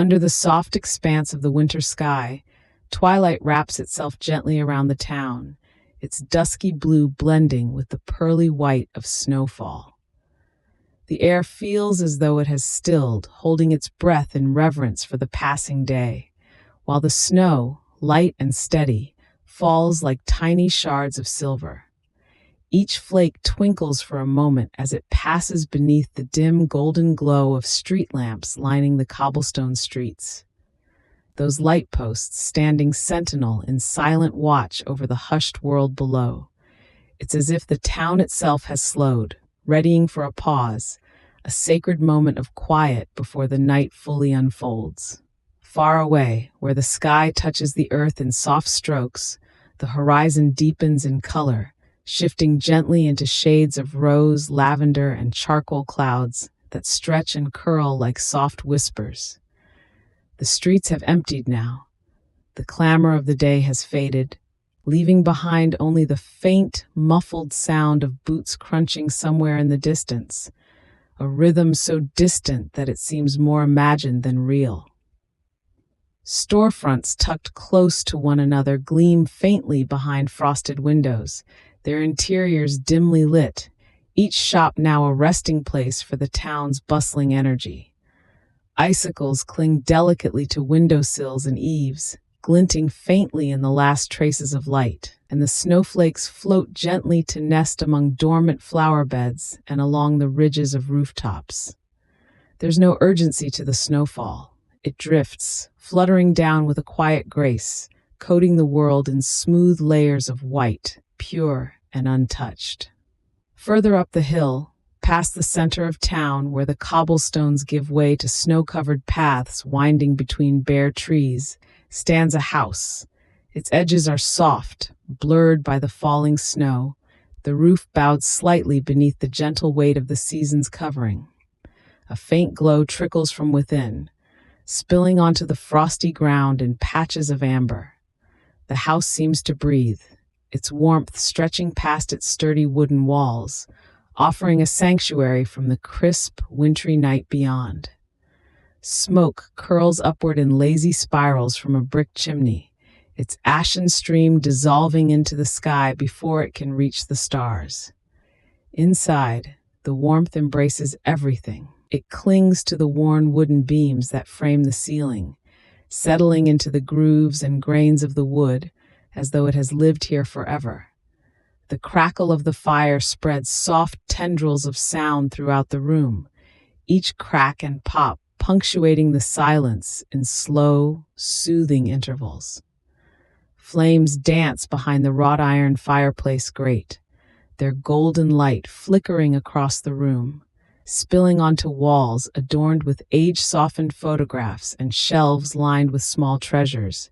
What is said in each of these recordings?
Under the soft expanse of the winter sky, twilight wraps itself gently around the town, its dusky blue blending with the pearly white of snowfall. The air feels as though it has stilled, holding its breath in reverence for the passing day, while the snow, light and steady, falls like tiny shards of silver. Each flake twinkles for a moment as it passes beneath the dim golden glow of street lamps lining the cobblestone streets. Those light posts standing sentinel in silent watch over the hushed world below. It's as if the town itself has slowed, readying for a pause, a sacred moment of quiet before the night fully unfolds. Far away, where the sky touches the earth in soft strokes, the horizon deepens in color, shifting gently into shades of rose, lavender, and charcoal clouds that stretch and curl like soft whispers. The streets have emptied now. The clamor of the day has faded, leaving behind only the faint, muffled sound of boots crunching somewhere in the distance, a rhythm so distant that it seems more imagined than real. Storefronts tucked close to one another gleam faintly behind frosted windows, their interiors dimly lit, each shop now a resting place for the town's bustling energy. Icicles cling delicately to windowsills and eaves, glinting faintly in the last traces of light, and the snowflakes float gently to nest among dormant flower beds and along the ridges of rooftops. There's no urgency to the snowfall. It drifts, fluttering down with a quiet grace, coating the world in smooth layers of white, pure and untouched. Further up the hill, past the center of town where the cobblestones give way to snow-covered paths winding between bare trees, stands a house. Its edges are soft, blurred by the falling snow, the roof bowed slightly beneath the gentle weight of the season's covering. A faint glow trickles from within, spilling onto the frosty ground in patches of amber. The house seems to breathe, its warmth stretching past its sturdy wooden walls, offering a sanctuary from the crisp, wintry night beyond. Smoke curls upward in lazy spirals from a brick chimney, its ashen stream dissolving into the sky before it can reach the stars. Inside, the warmth embraces everything. It clings to the worn wooden beams that frame the ceiling, settling into the grooves and grains of the wood as though it has lived here forever. The crackle of the fire spreads soft tendrils of sound throughout the room, each crack and pop punctuating the silence in slow, soothing intervals. Flames dance behind the wrought iron fireplace grate, their golden light flickering across the room, spilling onto walls adorned with age-softened photographs and shelves lined with small treasures,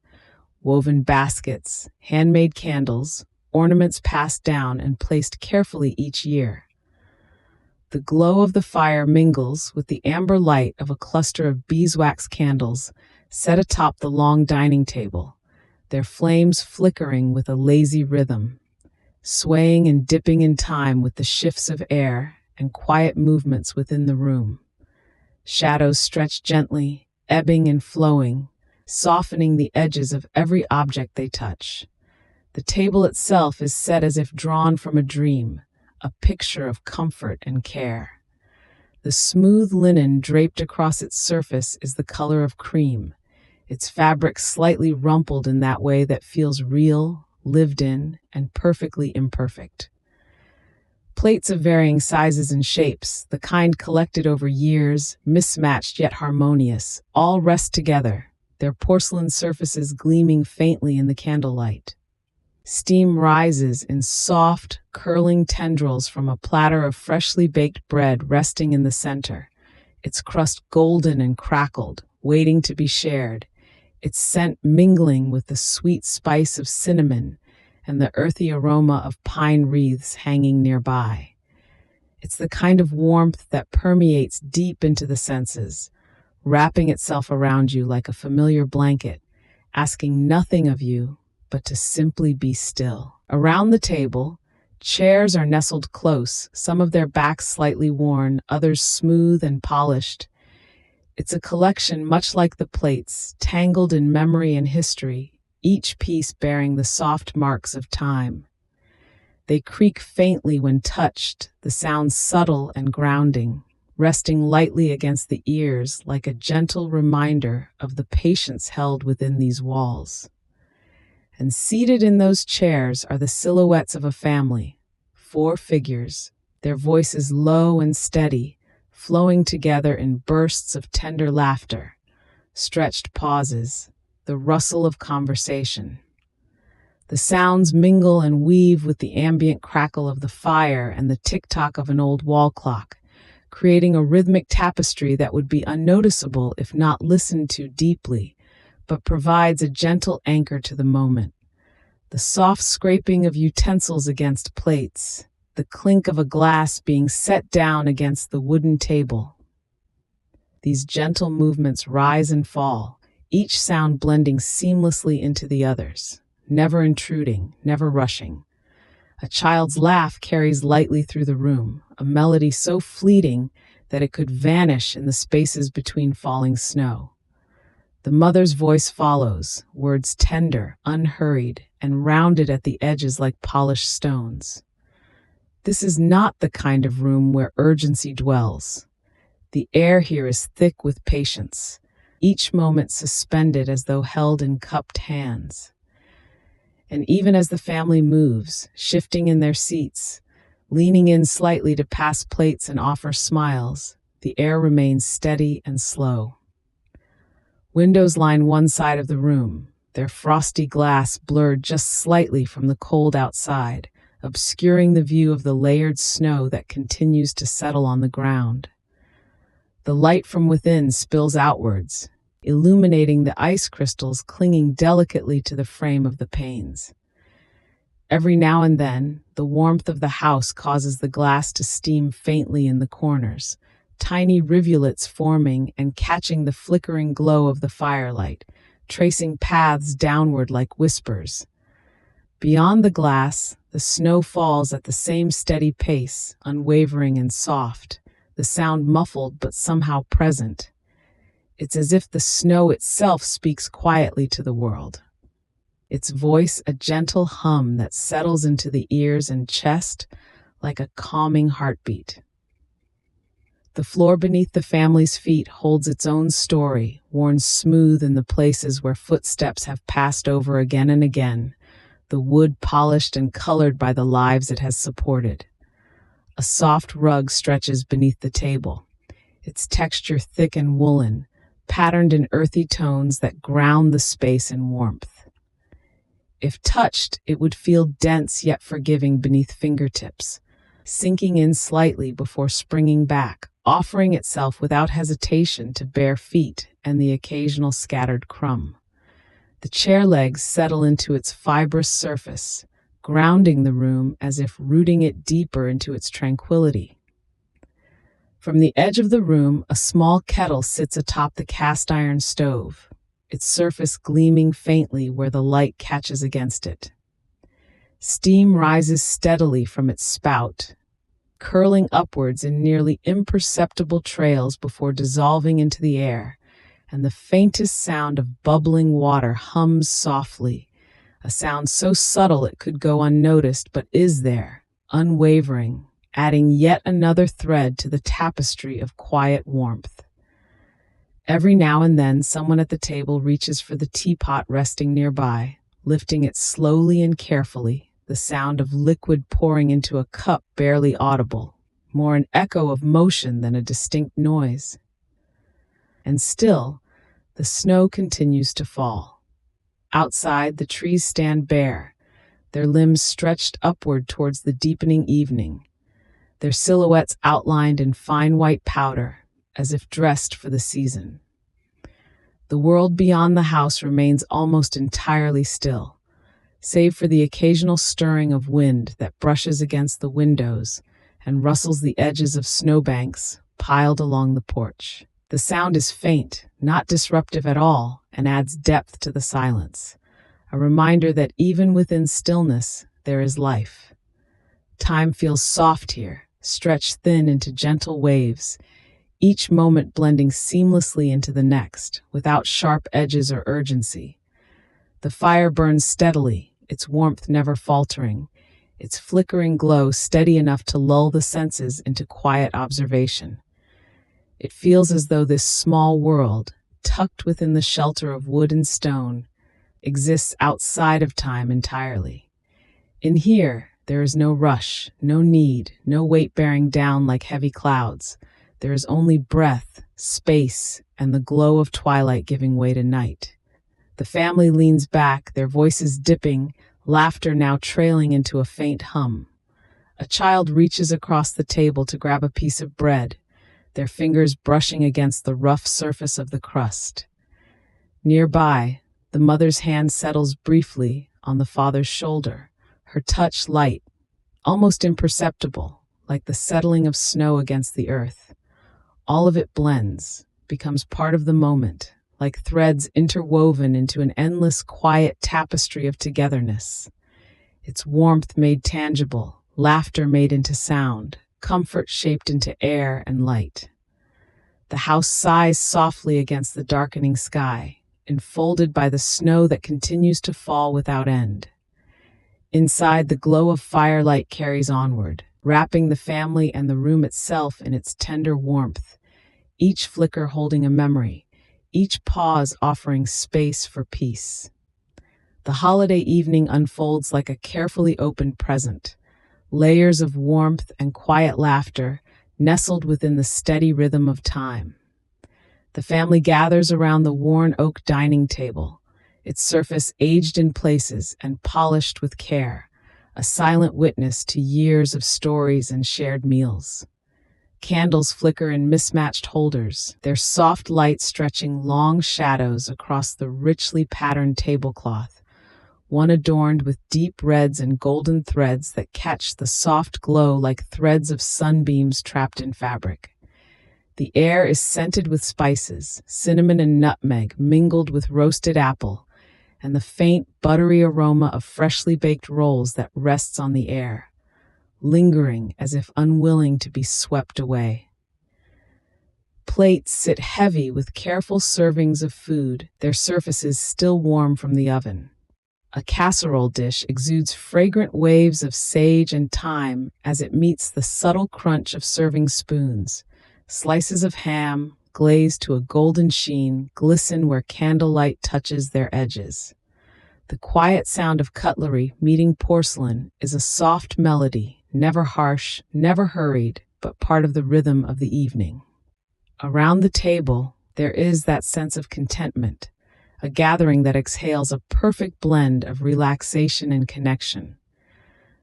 woven baskets, handmade candles, ornaments passed down and placed carefully each year. The glow of the fire mingles with the amber light of a cluster of beeswax candles set atop the long dining table, their flames flickering with a lazy rhythm, swaying and dipping in time with the shifts of air and quiet movements within the room. Shadows stretch gently, ebbing and flowing, softening the edges of every object they touch. The table itself is set as if drawn from a dream, a picture of comfort and care. The smooth linen draped across its surface is the color of cream, its fabric slightly rumpled in that way that feels real, lived in, and perfectly imperfect. Plates of varying sizes and shapes, the kind collected over years, mismatched yet harmonious, all rest together, their porcelain surfaces gleaming faintly in the candlelight. Steam rises in soft, curling tendrils from a platter of freshly baked bread resting in the center, its crust golden and crackled, waiting to be shared, its scent mingling with the sweet spice of cinnamon and the earthy aroma of pine wreaths hanging nearby. It's the kind of warmth that permeates deep into the senses, wrapping itself around you like a familiar blanket, asking nothing of you but to simply be still. Around the table, chairs are nestled close, some of their backs slightly worn, others smooth and polished. It's a collection much like the plates, tangled in memory and history, each piece bearing the soft marks of time. They creak faintly when touched, the sound subtle and grounding, resting lightly against the ears like a gentle reminder of the patience held within these walls. And seated in those chairs are the silhouettes of a family, 4 figures, their voices low and steady, flowing together in bursts of tender laughter, stretched pauses, the rustle of conversation. The sounds mingle and weave with the ambient crackle of the fire and the tick-tock of an old wall clock, creating a rhythmic tapestry that would be unnoticeable if not listened to deeply, but provides a gentle anchor to the moment. The soft scraping of utensils against plates, the clink of a glass being set down against the wooden table. These gentle movements rise and fall, each sound blending seamlessly into the others, never intruding, never rushing. A child's laugh carries lightly through the room, a melody so fleeting that it could vanish in the spaces between falling snow. The mother's voice follows, words tender, unhurried, and rounded at the edges like polished stones. This is not the kind of room where urgency dwells. The air here is thick with patience, each moment suspended as though held in cupped hands. And even as the family moves, shifting in their seats, leaning in slightly to pass plates and offer smiles, the air remains steady and slow. Windows line one side of the room, their frosty glass blurred just slightly from the cold outside, obscuring the view of the layered snow that continues to settle on the ground. The light from within spills outwards, illuminating the ice crystals clinging delicately to the frame of the panes. Every now and then, the warmth of the house causes the glass to steam faintly in the corners, tiny rivulets forming and catching the flickering glow of the firelight, tracing paths downward like whispers. Beyond the glass, the snow falls at the same steady pace, unwavering and soft, the sound muffled but somehow present. It's as if the snow itself speaks quietly to the world. Its voice a gentle hum that settles into the ears and chest like a calming heartbeat. The floor beneath the family's feet holds its own story, worn smooth in the places where footsteps have passed over again and again, the wood polished and colored by the lives it has supported. A soft rug stretches beneath the table, its texture thick and woolen, patterned in earthy tones that ground the space in warmth. If touched, it would feel dense yet forgiving beneath fingertips, sinking in slightly before springing back, offering itself without hesitation to bare feet and the occasional scattered crumb. The chair legs settle into its fibrous surface, grounding the room as if rooting it deeper into its tranquility. From the edge of the room, a small kettle sits atop the cast-iron stove, its surface gleaming faintly where the light catches against it. Steam rises steadily from its spout, curling upwards in nearly imperceptible trails before dissolving into the air, and the faintest sound of bubbling water hums softly, a sound so subtle it could go unnoticed but is there, unwavering, adding yet another thread to the tapestry of quiet warmth. Every now and then, someone at the table reaches for the teapot resting nearby, lifting it slowly and carefully, the sound of liquid pouring into a cup barely audible, more an echo of motion than a distinct noise. And still, the snow continues to fall. Outside, the trees stand bare, their limbs stretched upward towards the deepening evening, their silhouettes outlined in fine white powder, as if dressed for the season. The world beyond the house remains almost entirely still, save for the occasional stirring of wind that brushes against the windows and rustles the edges of snowbanks piled along the porch. The sound is faint, not disruptive at all, and adds depth to the silence, a reminder that even within stillness, there is life. Time feels soft here, stretched thin into gentle waves, each moment blending seamlessly into the next, without sharp edges or urgency. The fire burns steadily, its warmth never faltering, its flickering glow steady enough to lull the senses into quiet observation. It feels as though this small world, tucked within the shelter of wood and stone, exists outside of time entirely. In here, there is no rush, no need, no weight bearing down like heavy clouds. There is only breath, space, and the glow of twilight giving way to night. The family leans back, their voices dipping, laughter now trailing into a faint hum. A child reaches across the table to grab a piece of bread, their fingers brushing against the rough surface of the crust. Nearby, the mother's hand settles briefly on the father's shoulder, her touch light, almost imperceptible, like the settling of snow against the earth. All of it blends, becomes part of the moment, like threads interwoven into an endless, quiet tapestry of togetherness. Its warmth made tangible, laughter made into sound, comfort shaped into air and light. The house sighs softly against the darkening sky, enfolded by the snow that continues to fall without end. Inside, the glow of firelight carries onward, wrapping the family and the room itself in its tender warmth, each flicker holding a memory, each pause offering space for peace. The holiday evening unfolds like a carefully opened present, layers of warmth and quiet laughter nestled within the steady rhythm of time. The family gathers around the worn oak dining table, its surface aged in places and polished with care, a silent witness to years of stories and shared meals. Candles flicker in mismatched holders, their soft light stretching long shadows across the richly patterned tablecloth, one adorned with deep reds and golden threads that catch the soft glow like threads of sunbeams trapped in fabric. The air is scented with spices, cinnamon and nutmeg mingled with roasted apple, and the faint, buttery aroma of freshly baked rolls that rests on the air, lingering as if unwilling to be swept away. Plates sit heavy with careful servings of food, their surfaces still warm from the oven. A casserole dish exudes fragrant waves of sage and thyme as it meets the subtle crunch of serving spoons. Slices of ham, glazed to a golden sheen, glisten where candlelight touches their edges. The quiet sound of cutlery meeting porcelain is a soft melody, never harsh, never hurried, but part of the rhythm of the evening. Around the table, there is that sense of contentment, a gathering that exhales a perfect blend of relaxation and connection.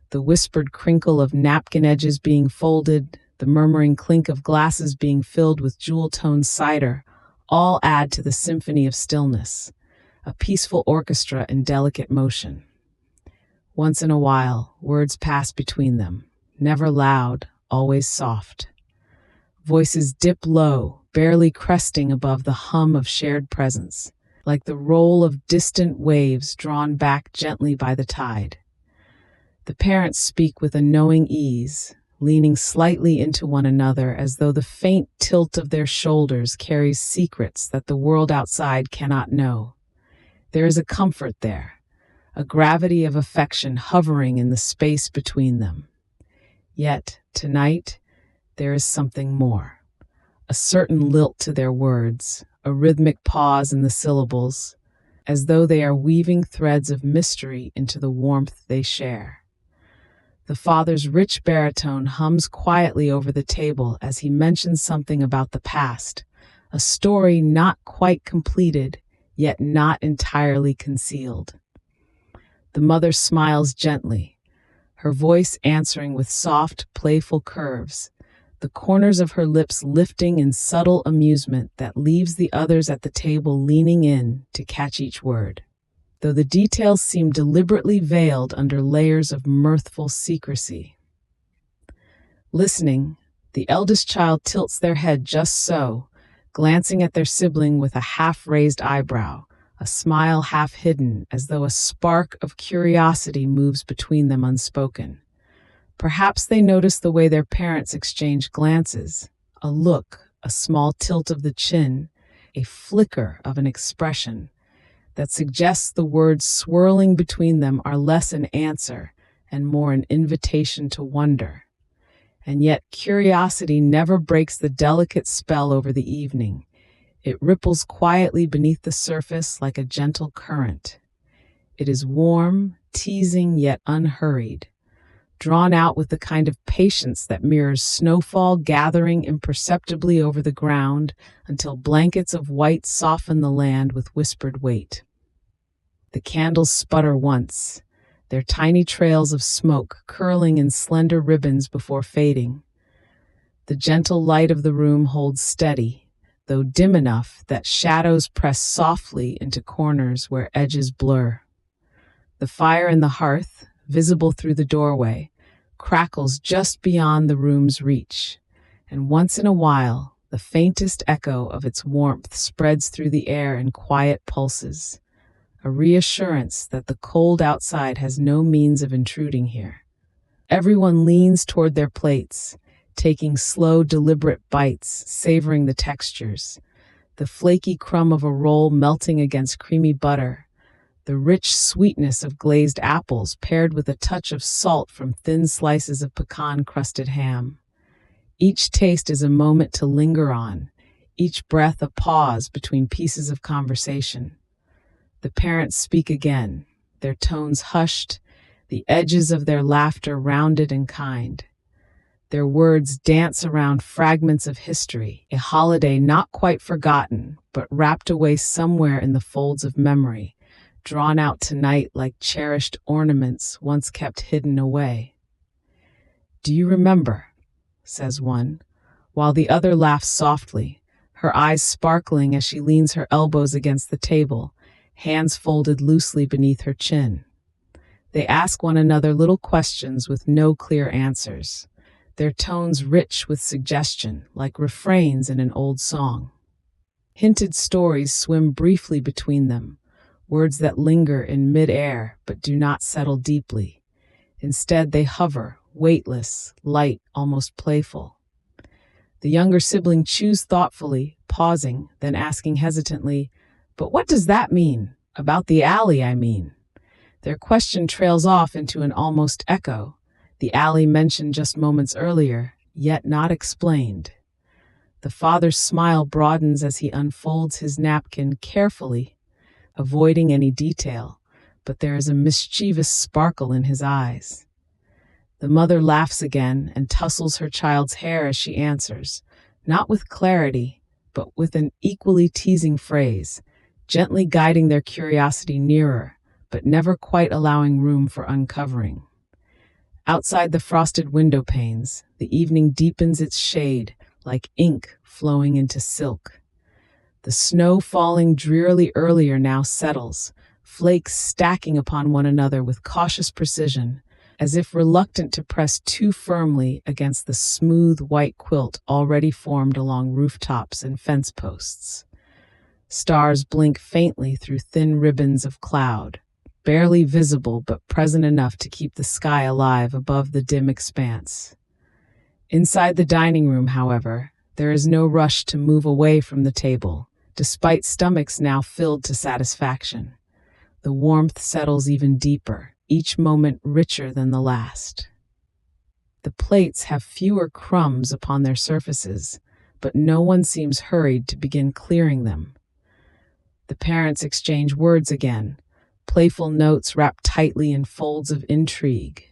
The whispered crinkle of napkin edges being folded, the murmuring clink of glasses being filled with jewel-toned cider, all add to the symphony of stillness, a peaceful orchestra in delicate motion. Once in a while, words pass between them, never loud, always soft. Voices dip low, barely cresting above the hum of shared presence, like the roll of distant waves drawn back gently by the tide. The parents speak with a knowing ease, leaning slightly into one another as though the faint tilt of their shoulders carries secrets that the world outside cannot know. There is a comfort there, a gravity of affection hovering in the space between them. Yet, tonight, there is something more. A certain lilt to their words, a rhythmic pause in the syllables, as though they are weaving threads of mystery into the warmth they share. The father's rich baritone hums quietly over the table as he mentions something about the past, a story not quite completed, yet not entirely concealed. The mother smiles gently, her voice answering with soft, playful curves, the corners of her lips lifting in subtle amusement that leaves the others at the table leaning in to catch each word, though the details seem deliberately veiled under layers of mirthful secrecy. Listening, the eldest child tilts their head just so, glancing at their sibling with a half-raised eyebrow, a smile half hidden as though a spark of curiosity moves between them unspoken. Perhaps they notice the way their parents exchange glances, a look, a small tilt of the chin, a flicker of an expression that suggests the words swirling between them are less an answer and more an invitation to wonder. And yet curiosity never breaks the delicate spell over the evening. It ripples quietly beneath the surface like a gentle current. It is warm, teasing yet unhurried, drawn out with the kind of patience that mirrors snowfall gathering imperceptibly over the ground until blankets of white soften the land with whispered weight. The candles sputter once, their tiny trails of smoke curling in slender ribbons before fading. The gentle light of the room holds steady, though dim enough that shadows press softly into corners where edges blur. The fire in the hearth, visible through the doorway, crackles just beyond the room's reach, and once in a while, the faintest echo of its warmth spreads through the air in quiet pulses, a reassurance that the cold outside has no means of intruding here. Everyone leans toward their plates, taking slow, deliberate bites, savoring the textures, the flaky crumb of a roll melting against creamy butter, the rich sweetness of glazed apples paired with a touch of salt from thin slices of pecan-crusted ham. Each taste is a moment to linger on, each breath a pause between pieces of conversation. The parents speak again, their tones hushed, the edges of their laughter rounded and kind. Their words dance around fragments of history, a holiday not quite forgotten, but wrapped away somewhere in the folds of memory, drawn out tonight like cherished ornaments once kept hidden away. "Do you remember?" says one, while the other laughs softly, her eyes sparkling as she leans her elbows against the table, hands folded loosely beneath her chin. They ask one another little questions with no clear answers, their tones rich with suggestion, like refrains in an old song. Hinted stories swim briefly between them, words that linger in mid-air but do not settle deeply. Instead, they hover, weightless, light, almost playful. The younger sibling chews thoughtfully, pausing, then asking hesitantly, "But what does that mean? About the alley, I mean." Their question trails off into an almost echo, the alley mentioned just moments earlier, yet not explained. The father's smile broadens as he unfolds his napkin carefully, avoiding any detail, but there is a mischievous sparkle in his eyes. The mother laughs again and tussles her child's hair as she answers, not with clarity, but with an equally teasing phrase, gently guiding their curiosity nearer, but never quite allowing room for uncovering. Outside the frosted window panes, the evening deepens its shade, like ink flowing into silk. The snow falling drearily earlier now settles, flakes stacking upon one another with cautious precision, as if reluctant to press too firmly against the smooth white quilt already formed along rooftops and fence posts. Stars blink faintly through thin ribbons of cloud, barely visible but present enough to keep the sky alive above the dim expanse. Inside the dining room, however, there is no rush to move away from the table, despite stomachs now filled to satisfaction. The warmth settles even deeper, each moment richer than the last. The plates have fewer crumbs upon their surfaces, but no one seems hurried to begin clearing them. The parents exchange words again, playful notes wrapped tightly in folds of intrigue.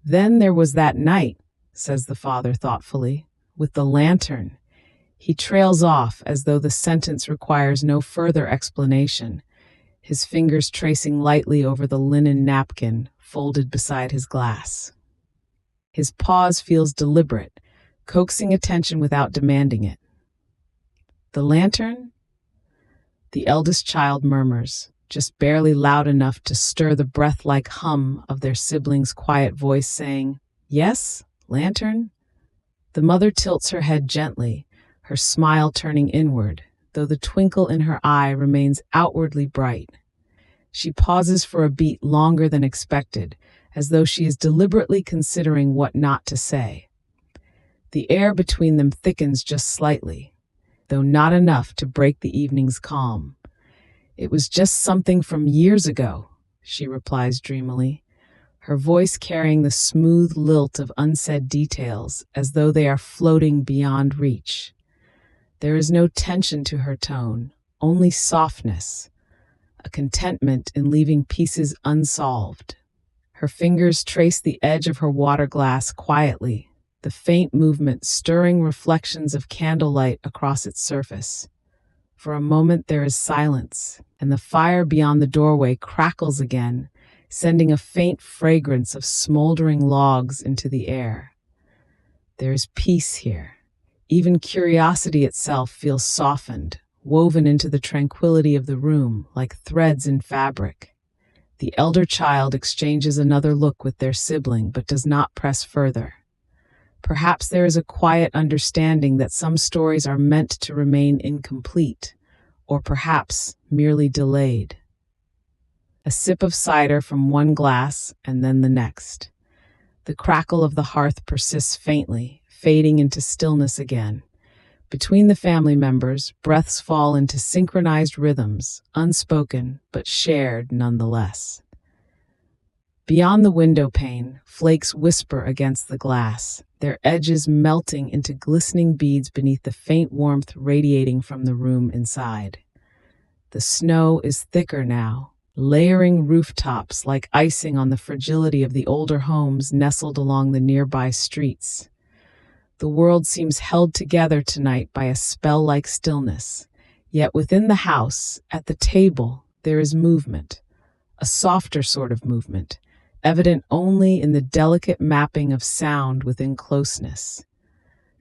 "Then there was that night," says the father thoughtfully, "with the lantern." He trails off as though the sentence requires no further explanation, his fingers tracing lightly over the linen napkin folded beside his glass. His pause feels deliberate, coaxing attention without demanding it. "The lantern?" The eldest child murmurs, just barely loud enough to stir the breath-like hum of their sibling's quiet voice saying, "Yes, lantern?" The mother tilts her head gently, her smile turning inward, though the twinkle in her eye remains outwardly bright. She pauses for a beat longer than expected, as though she is deliberately considering what not to say. The air between them thickens just slightly, though not enough to break the evening's calm. "It was just something from years ago," she replies dreamily, her voice carrying the smooth lilt of unsaid details as though they are floating beyond reach. There is no tension to her tone, only softness, a contentment in leaving pieces unsolved. Her fingers trace the edge of her water glass quietly, the faint movement stirring reflections of candlelight across its surface. For a moment there is silence, and the fire beyond the doorway crackles again, sending a faint fragrance of smoldering logs into the air. There is peace here. Even curiosity itself feels softened, woven into the tranquility of the room like threads in fabric. The elder child exchanges another look with their sibling but does not press further. Perhaps there is a quiet understanding that some stories are meant to remain incomplete, or perhaps merely delayed. A sip of cider from one glass and then the next. The crackle of the hearth persists faintly, fading into stillness again. Between the family members, breaths fall into synchronized rhythms, unspoken but shared nonetheless. Beyond the window pane, flakes whisper against the glass, their edges melting into glistening beads beneath the faint warmth radiating from the room inside. The snow is thicker now, layering rooftops like icing on the fragility of the older homes nestled along the nearby streets. The world seems held together tonight by a spell-like stillness, yet within the house, at the table, there is movement, a softer sort of movement, evident only in the delicate mapping of sound within closeness.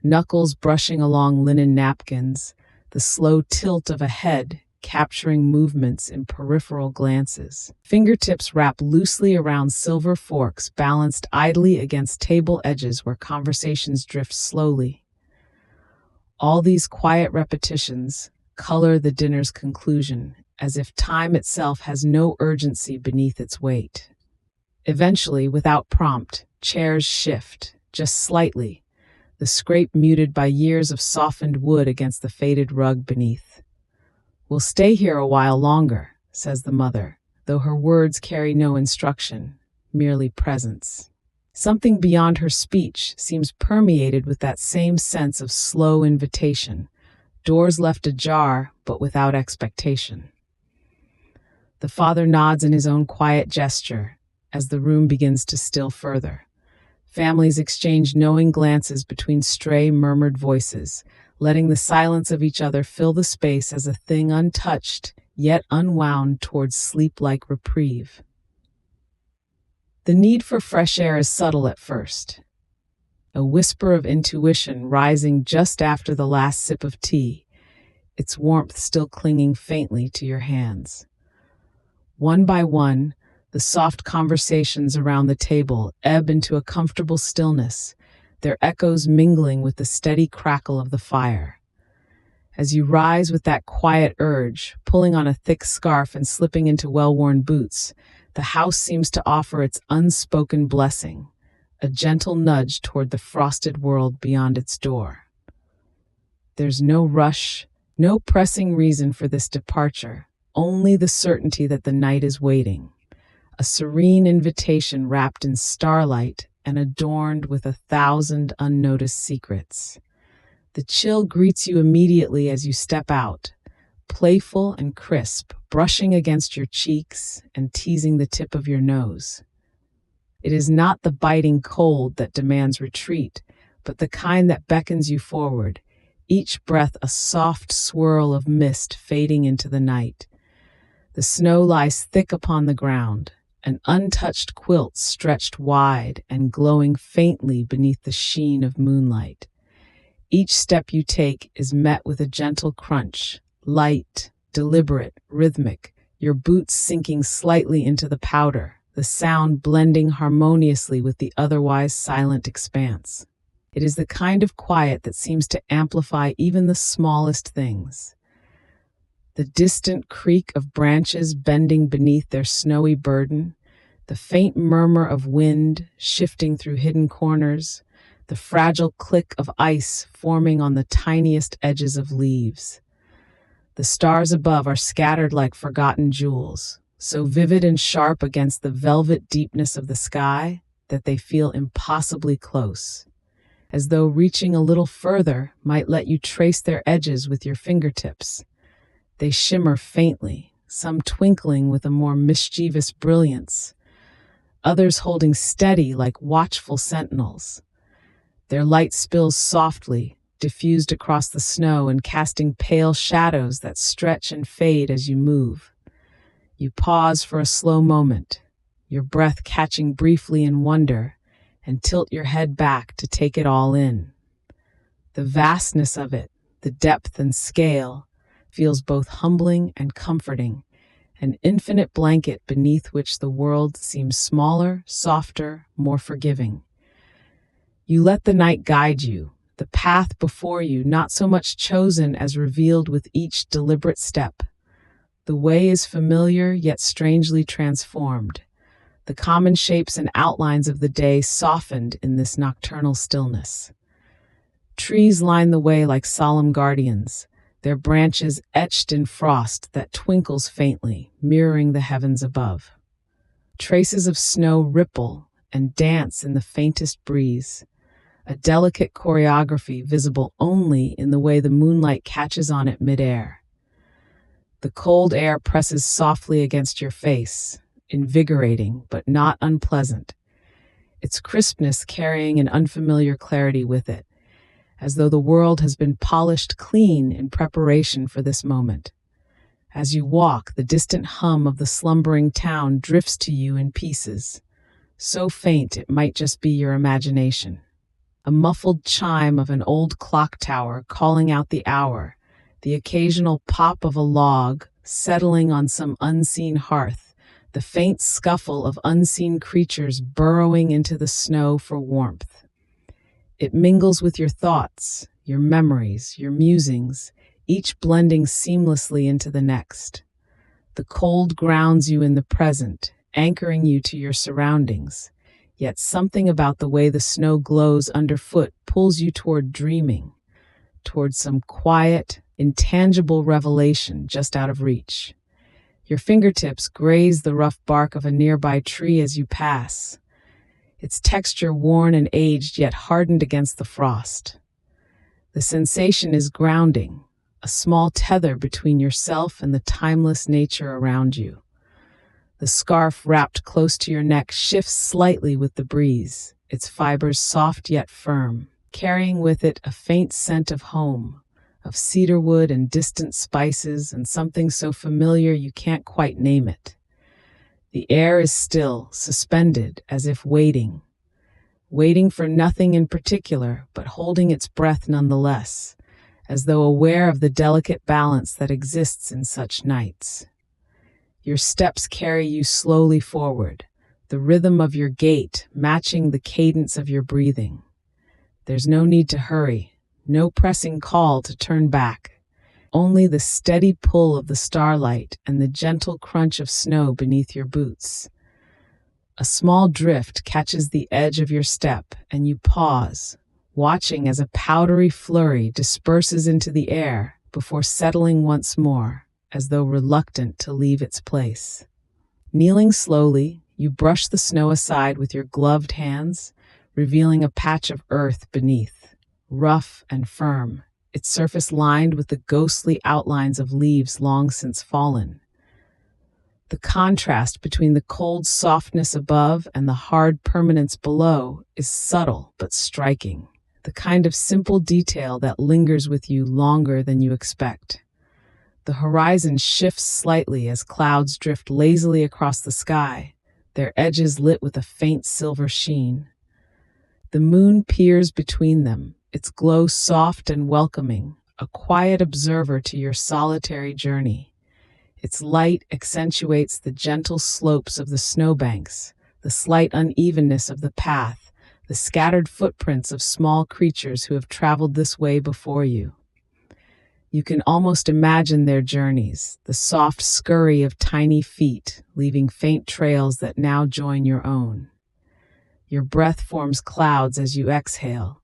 Knuckles brushing along linen napkins, the slow tilt of a head capturing movements in peripheral glances. Fingertips wrap loosely around silver forks balanced idly against table edges where conversations drift slowly. All these quiet repetitions color the dinner's conclusion, as if time itself has no urgency beneath its weight. Eventually, without prompt, chairs shift, just slightly, the scrape muted by years of softened wood against the faded rug beneath. "We'll stay here a while longer," says the mother, though her words carry no instruction, merely presence. Something beyond her speech seems permeated with that same sense of slow invitation, doors left ajar but without expectation. The father nods in his own quiet gesture as the room begins to still further. Families exchange knowing glances between stray murmured voices, letting the silence of each other fill the space as a thing untouched, yet unwound towards sleep-like reprieve. The need for fresh air is subtle at first, a whisper of intuition rising just after the last sip of tea, its warmth still clinging faintly to your hands. One by one, the soft conversations around the table ebb into a comfortable stillness, their echoes mingling with the steady crackle of the fire. As you rise with that quiet urge, pulling on a thick scarf and slipping into well-worn boots, the house seems to offer its unspoken blessing, a gentle nudge toward the frosted world beyond its door. There's no rush, no pressing reason for this departure, only the certainty that the night is waiting, a serene invitation wrapped in starlight and adorned with 1,000 unnoticed secrets. The chill greets you immediately as you step out, playful and crisp, brushing against your cheeks and teasing the tip of your nose. It is not the biting cold that demands retreat, but the kind that beckons you forward, each breath a soft swirl of mist fading into the night. The snow lies thick upon the ground, an untouched quilt stretched wide and glowing faintly beneath the sheen of moonlight. Each step you take is met with a gentle crunch, light, deliberate, rhythmic, your boots sinking slightly into the powder, the sound blending harmoniously with the otherwise silent expanse. It is the kind of quiet that seems to amplify even the smallest things. The distant creak of branches bending beneath their snowy burden, the faint murmur of wind shifting through hidden corners, the fragile click of ice forming on the tiniest edges of leaves. The stars above are scattered like forgotten jewels, so vivid and sharp against the velvet deepness of the sky that they feel impossibly close, as though reaching a little further might let you trace their edges with your fingertips. They shimmer faintly, some twinkling with a more mischievous brilliance, others holding steady like watchful sentinels. Their light spills softly, diffused across the snow and casting pale shadows that stretch and fade as you move. You pause for a slow moment, your breath catching briefly in wonder, and tilt your head back to take it all in. The vastness of it, the depth and scale, feels both humbling and comforting, an infinite blanket beneath which the world seems smaller, softer, more forgiving. You let the night guide you, the path before you not so much chosen as revealed with each deliberate step. The way is familiar yet strangely transformed, the common shapes and outlines of the day softened in this nocturnal stillness. Trees line the way like solemn guardians, their branches etched in frost that twinkles faintly, mirroring the heavens above. Traces of snow ripple and dance in the faintest breeze, a delicate choreography visible only in the way the moonlight catches on it midair. The cold air presses softly against your face, invigorating but not unpleasant, its crispness carrying an unfamiliar clarity with it, as though the world has been polished clean in preparation for this moment. As you walk, the distant hum of the slumbering town drifts to you in pieces, so faint it might just be your imagination. A muffled chime of an old clock tower calling out the hour, the occasional pop of a log settling on some unseen hearth, the faint scuffle of unseen creatures burrowing into the snow for warmth. It mingles with your thoughts, your memories, your musings, each blending seamlessly into the next. The cold grounds you in the present, anchoring you to your surroundings. Yet something about the way the snow glows underfoot pulls you toward dreaming, toward some quiet, intangible revelation just out of reach. Your fingertips graze the rough bark of a nearby tree as you pass, its texture worn and aged yet hardened against the frost. The sensation is grounding, a small tether between yourself and the timeless nature around you. The scarf wrapped close to your neck shifts slightly with the breeze, its fibers soft yet firm, carrying with it a faint scent of home, of cedarwood and distant spices and something so familiar you can't quite name it. The air is still, suspended, as if waiting for nothing in particular, but holding its breath nonetheless, as though aware of the delicate balance that exists in such nights. Your steps carry you slowly forward, the rhythm of your gait matching the cadence of your breathing. There's no need to hurry, no pressing call to turn back, only the steady pull of the starlight and the gentle crunch of snow beneath your boots. A small drift catches the edge of your step, and you pause, watching as a powdery flurry disperses into the air before settling once more, as though reluctant to leave its place. Kneeling slowly, you brush the snow aside with your gloved hands, revealing a patch of earth beneath, rough and firm, its surface lined with the ghostly outlines of leaves long since fallen. The contrast between the cold softness above and the hard permanence below is subtle but striking, the kind of simple detail that lingers with you longer than you expect. The horizon shifts slightly as clouds drift lazily across the sky, their edges lit with a faint silver sheen. The moon peers between them, its glow soft and welcoming, a quiet observer to your solitary journey. Its light accentuates the gentle slopes of the snowbanks, the slight unevenness of the path, the scattered footprints of small creatures who have traveled this way before you. You can almost imagine their journeys, the soft scurry of tiny feet, leaving faint trails that now join your own. Your breath forms clouds as you exhale,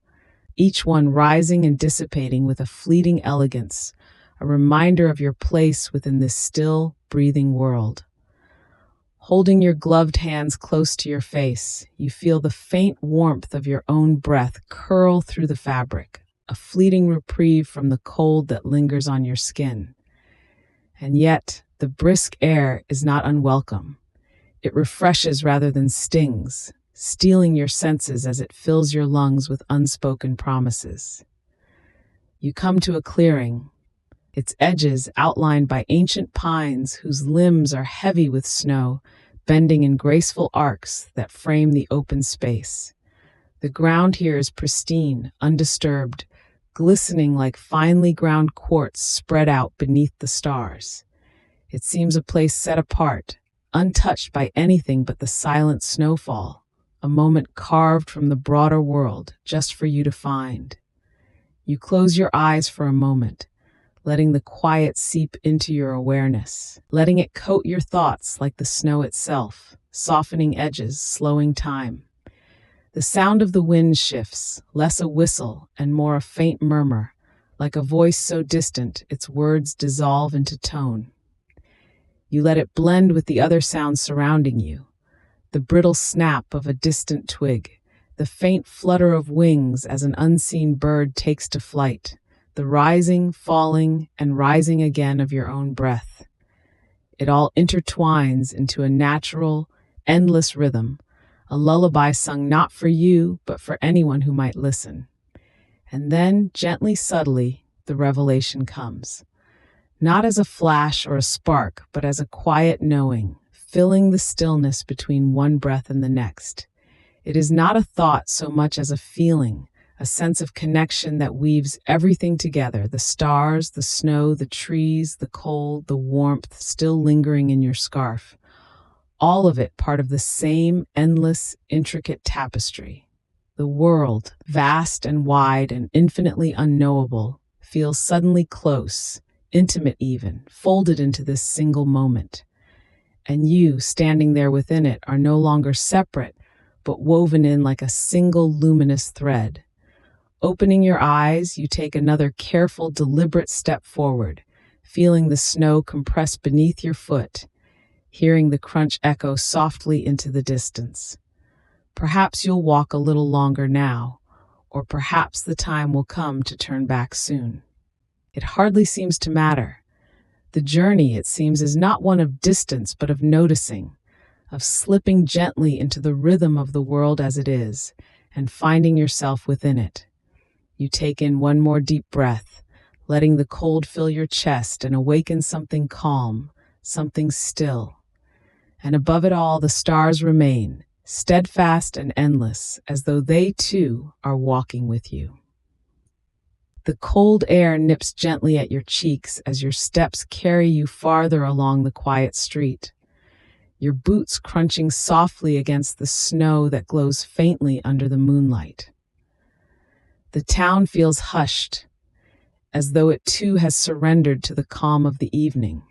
each one rising and dissipating with a fleeting elegance, a reminder of your place within this still, breathing world. Holding your gloved hands close to your face, you feel the faint warmth of your own breath curl through the fabric, a fleeting reprieve from the cold that lingers on your skin. And yet, the brisk air is not unwelcome. It refreshes rather than stings, stealing your senses as it fills your lungs with unspoken promises. You come to a clearing, its edges outlined by ancient pines whose limbs are heavy with snow, bending in graceful arcs that frame the open space. The ground here is pristine, undisturbed, glistening like finely ground quartz spread out beneath the stars. It seems a place set apart, untouched by anything but the silent snowfall, a moment carved from the broader world just for you to find. You close your eyes for a moment, letting the quiet seep into your awareness, letting it coat your thoughts like the snow itself, softening edges, slowing time. The sound of the wind shifts, less a whistle and more a faint murmur, like a voice so distant its words dissolve into tone. You let it blend with the other sounds surrounding you, the brittle snap of a distant twig, the faint flutter of wings as an unseen bird takes to flight, the rising, falling, and rising again of your own breath. It all intertwines into a natural, endless rhythm, a lullaby sung not for you, but for anyone who might listen. And then, gently, subtly, the revelation comes. Not as a flash or a spark, but as a quiet knowing, filling the stillness between one breath and the next. It is not a thought so much as a feeling, a sense of connection that weaves everything together, the stars, the snow, the trees, the cold, the warmth still lingering in your scarf. All of it part of the same endless, intricate tapestry. The world, vast and wide and infinitely unknowable, feels suddenly close, intimate even, folded into this single moment. And you, standing there within it, are no longer separate, but woven in like a single luminous thread. Opening your eyes, you take another careful, deliberate step forward, feeling the snow compress beneath your foot, hearing the crunch echo softly into the distance. Perhaps you'll walk a little longer now, or perhaps the time will come to turn back soon. It hardly seems to matter. The journey, it seems, is not one of distance, but of noticing, of slipping gently into the rhythm of the world as it is, and finding yourself within it. You take in one more deep breath, letting the cold fill your chest and awaken something calm, something still. And above it all, the stars remain, steadfast and endless, as though they too are walking with you. The cold air nips gently at your cheeks as your steps carry you farther along the quiet street, your boots crunching softly against the snow that glows faintly under the moonlight. The town feels hushed, as though it too has surrendered to the calm of the evening,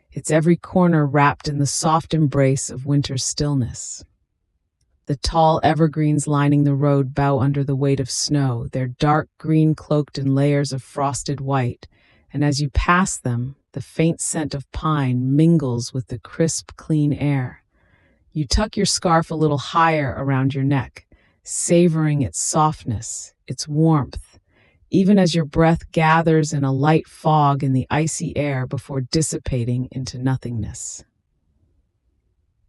its every corner wrapped in the soft embrace of winter's stillness. The tall evergreens lining the road bow under the weight of snow, their dark green cloaked in layers of frosted white, and as you pass them, the faint scent of pine mingles with the crisp, clean air. You tuck your scarf a little higher around your neck, savoring its softness, its warmth, even as your breath gathers in a light fog in the icy air before dissipating into nothingness.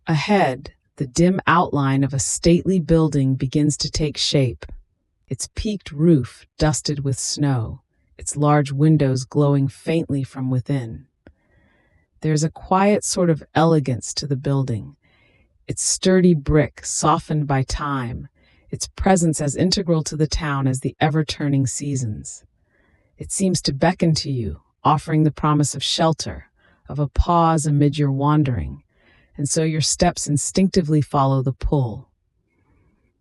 Ahead, the dim outline of a stately building begins to take shape, its peaked roof dusted with snow, its large windows glowing faintly from within. There's a quiet sort of elegance to the building, its sturdy brick softened by time, its presence as integral to the town as the ever-turning seasons. It seems to beckon to you, offering the promise of shelter, of a pause amid your wandering, and so your steps instinctively follow the pull.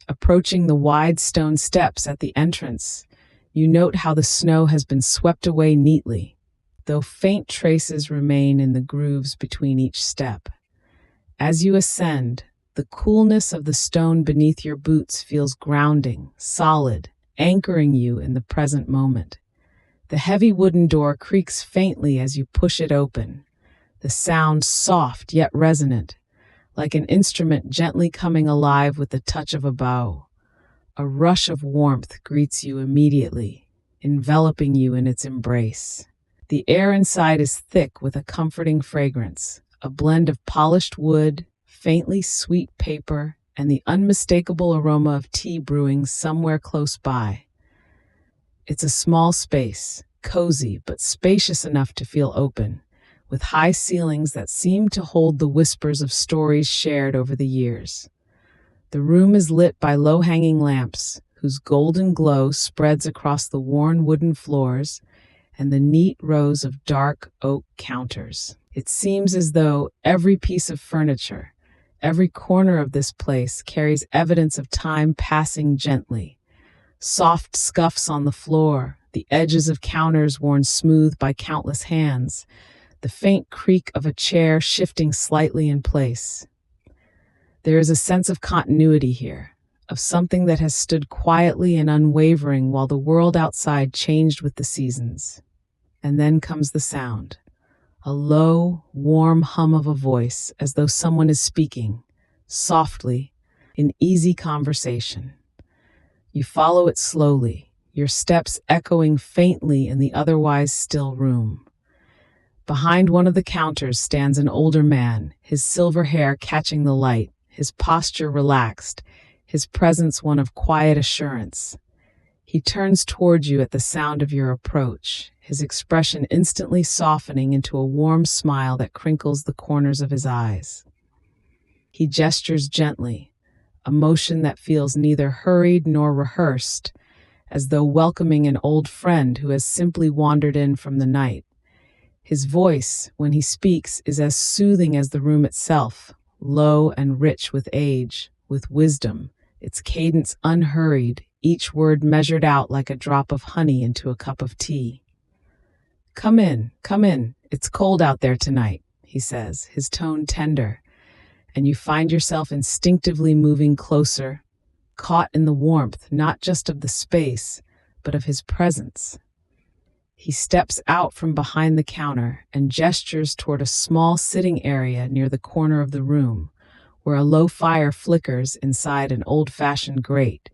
Approaching the wide stone steps at the entrance, you note how the snow has been swept away neatly, though faint traces remain in the grooves between each step. As you ascend, The coolness of the stone beneath your boots feels grounding, solid, anchoring you in the present moment. The heavy wooden door creaks faintly as you push it open, the sound soft yet resonant, like an instrument gently coming alive with the touch of a bow. A rush of warmth greets you immediately, enveloping you in its embrace. The air inside is thick with a comforting fragrance, a blend of polished wood, faintly sweet paper, and the unmistakable aroma of tea brewing somewhere close by. It's a small space, cozy but spacious enough to feel open, with high ceilings that seem to hold the whispers of stories shared over the years. The room is lit by low-hanging lamps, whose golden glow spreads across the worn wooden floors and the neat rows of dark oak counters. It seems as though every piece of furniture, every corner of this place carries evidence of time passing gently. Soft scuffs on the floor, the edges of counters worn smooth by countless hands, the faint creak of a chair shifting slightly in place. There is a sense of continuity here, of something that has stood quietly and unwavering while the world outside changed with the seasons. And then comes the sound, a low, warm hum of a voice, as though someone is speaking, softly, in easy conversation. You follow it slowly, your steps echoing faintly in the otherwise still room. Behind one of the counters stands an older man, his silver hair catching the light, his posture relaxed, his presence one of quiet assurance. He turns toward you at the sound of your approach, his expression instantly softening into a warm smile that crinkles the corners of his eyes. He gestures gently, a motion that feels neither hurried nor rehearsed, as though welcoming an old friend who has simply wandered in from the night. His voice, when he speaks, is as soothing as the room itself, low and rich with age, with wisdom, its cadence unhurried, each word measured out like a drop of honey into a cup of tea. Come in, it's cold out there tonight," he says, his tone tender, and you find yourself instinctively moving closer, caught in the warmth not just of the space, but of his presence. He steps out from behind the counter and gestures toward a small sitting area near the corner of the room, where a low fire flickers inside an old-fashioned grate.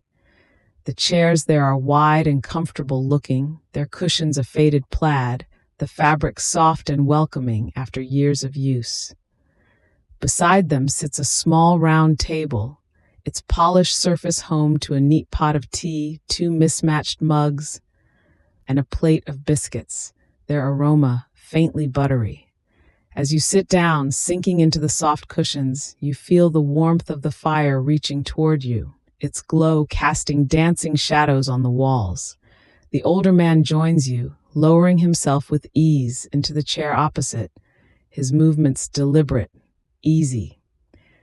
The chairs there are wide and comfortable looking, their cushions a faded plaid, the fabric soft and welcoming after years of use. Beside them sits a small round table, its polished surface home to a neat pot of tea, two mismatched mugs, and a plate of biscuits, their aroma faintly buttery. As you sit down, sinking into the soft cushions, you feel the warmth of the fire reaching toward you, its glow casting dancing shadows on the walls. The older man joins you, lowering himself with ease into the chair opposite, his movements deliberate, easy.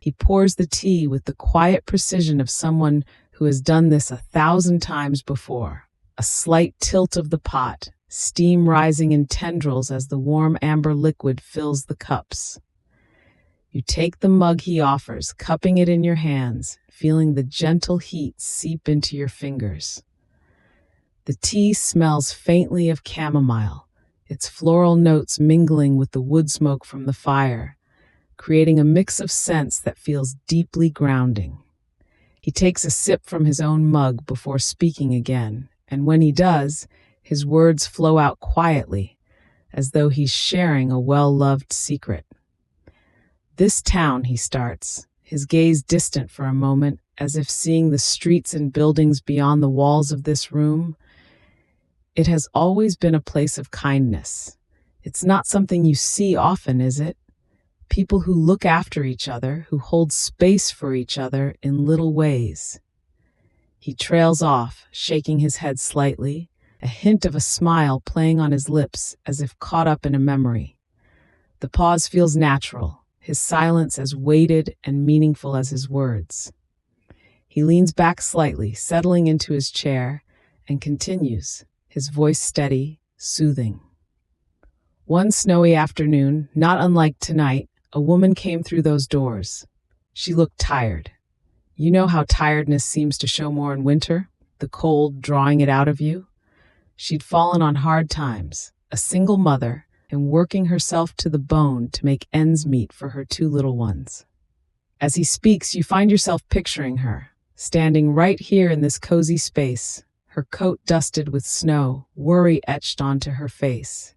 He pours the tea with the quiet precision of someone who has done this 1,000 times before. A slight tilt of the pot, steam rising in tendrils as the warm amber liquid fills the cups. You take the mug he offers, cupping it in your hands, feeling the gentle heat seep into your fingers. The tea smells faintly of chamomile, its floral notes mingling with the wood smoke from the fire, creating a mix of scents that feels deeply grounding. He takes a sip from his own mug before speaking again, and when he does, his words flow out quietly, as though he's sharing a well-loved secret. "This town," he starts, his gaze distant for a moment, as if seeing the streets and buildings beyond the walls of this room, "it has always been a place of kindness. It's not something you see often, is it? People who look after each other, who hold space for each other in little ways." He trails off, shaking his head slightly, a hint of a smile playing on his lips as if caught up in a memory. The pause feels natural, his silence as weighted and meaningful as his words. He leans back slightly, settling into his chair, and continues, his voice steady, soothing. "One snowy afternoon, not unlike tonight, a woman came through those doors. She looked tired. You know how tiredness seems to show more in winter? The cold drawing it out of you? She'd fallen on hard times, a single mother, and working herself to the bone to make ends meet for her two little ones. As he speaks, you find yourself picturing her, standing right here in this cozy space, her coat dusted with snow, worry etched onto her face.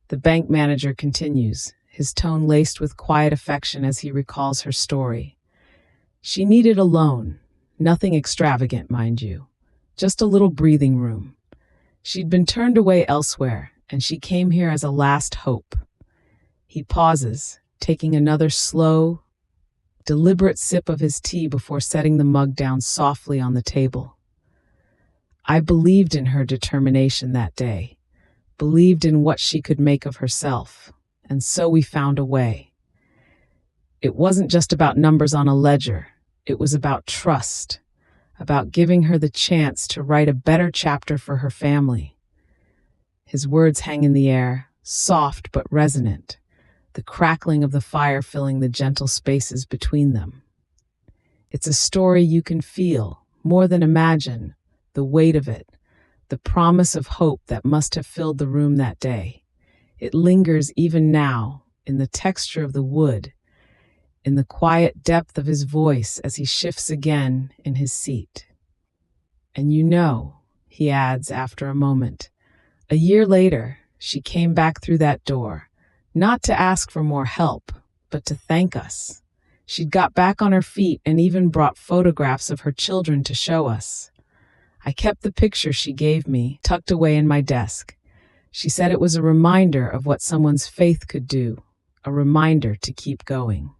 The bank manager continues, his tone laced with quiet affection as he recalls her story. She needed a loan, nothing extravagant, mind you, just a little breathing room. She'd been turned away elsewhere, and she came here as a last hope. He pauses, taking another slow, deliberate sip of his tea before setting the mug down softly on the table. I believed in her determination that day, believed in what she could make of herself, and so we found a way. It wasn't just about numbers on a ledger, it was about trust, about giving her the chance to write a better chapter for her family. His words hang in the air, soft but resonant, the crackling of the fire filling the gentle spaces between them. It's a story you can feel, more than imagine, the weight of it, the promise of hope that must have filled the room that day. It lingers even now, in the texture of the wood, in the quiet depth of his voice as he shifts again in his seat. And you know, he adds after a moment, a year later, she came back through that door, not to ask for more help, but to thank us. She'd got back on her feet and even brought photographs of her children to show us. I kept the picture she gave me tucked away in my desk. She said it was a reminder of what someone's faith could do, a reminder to keep going.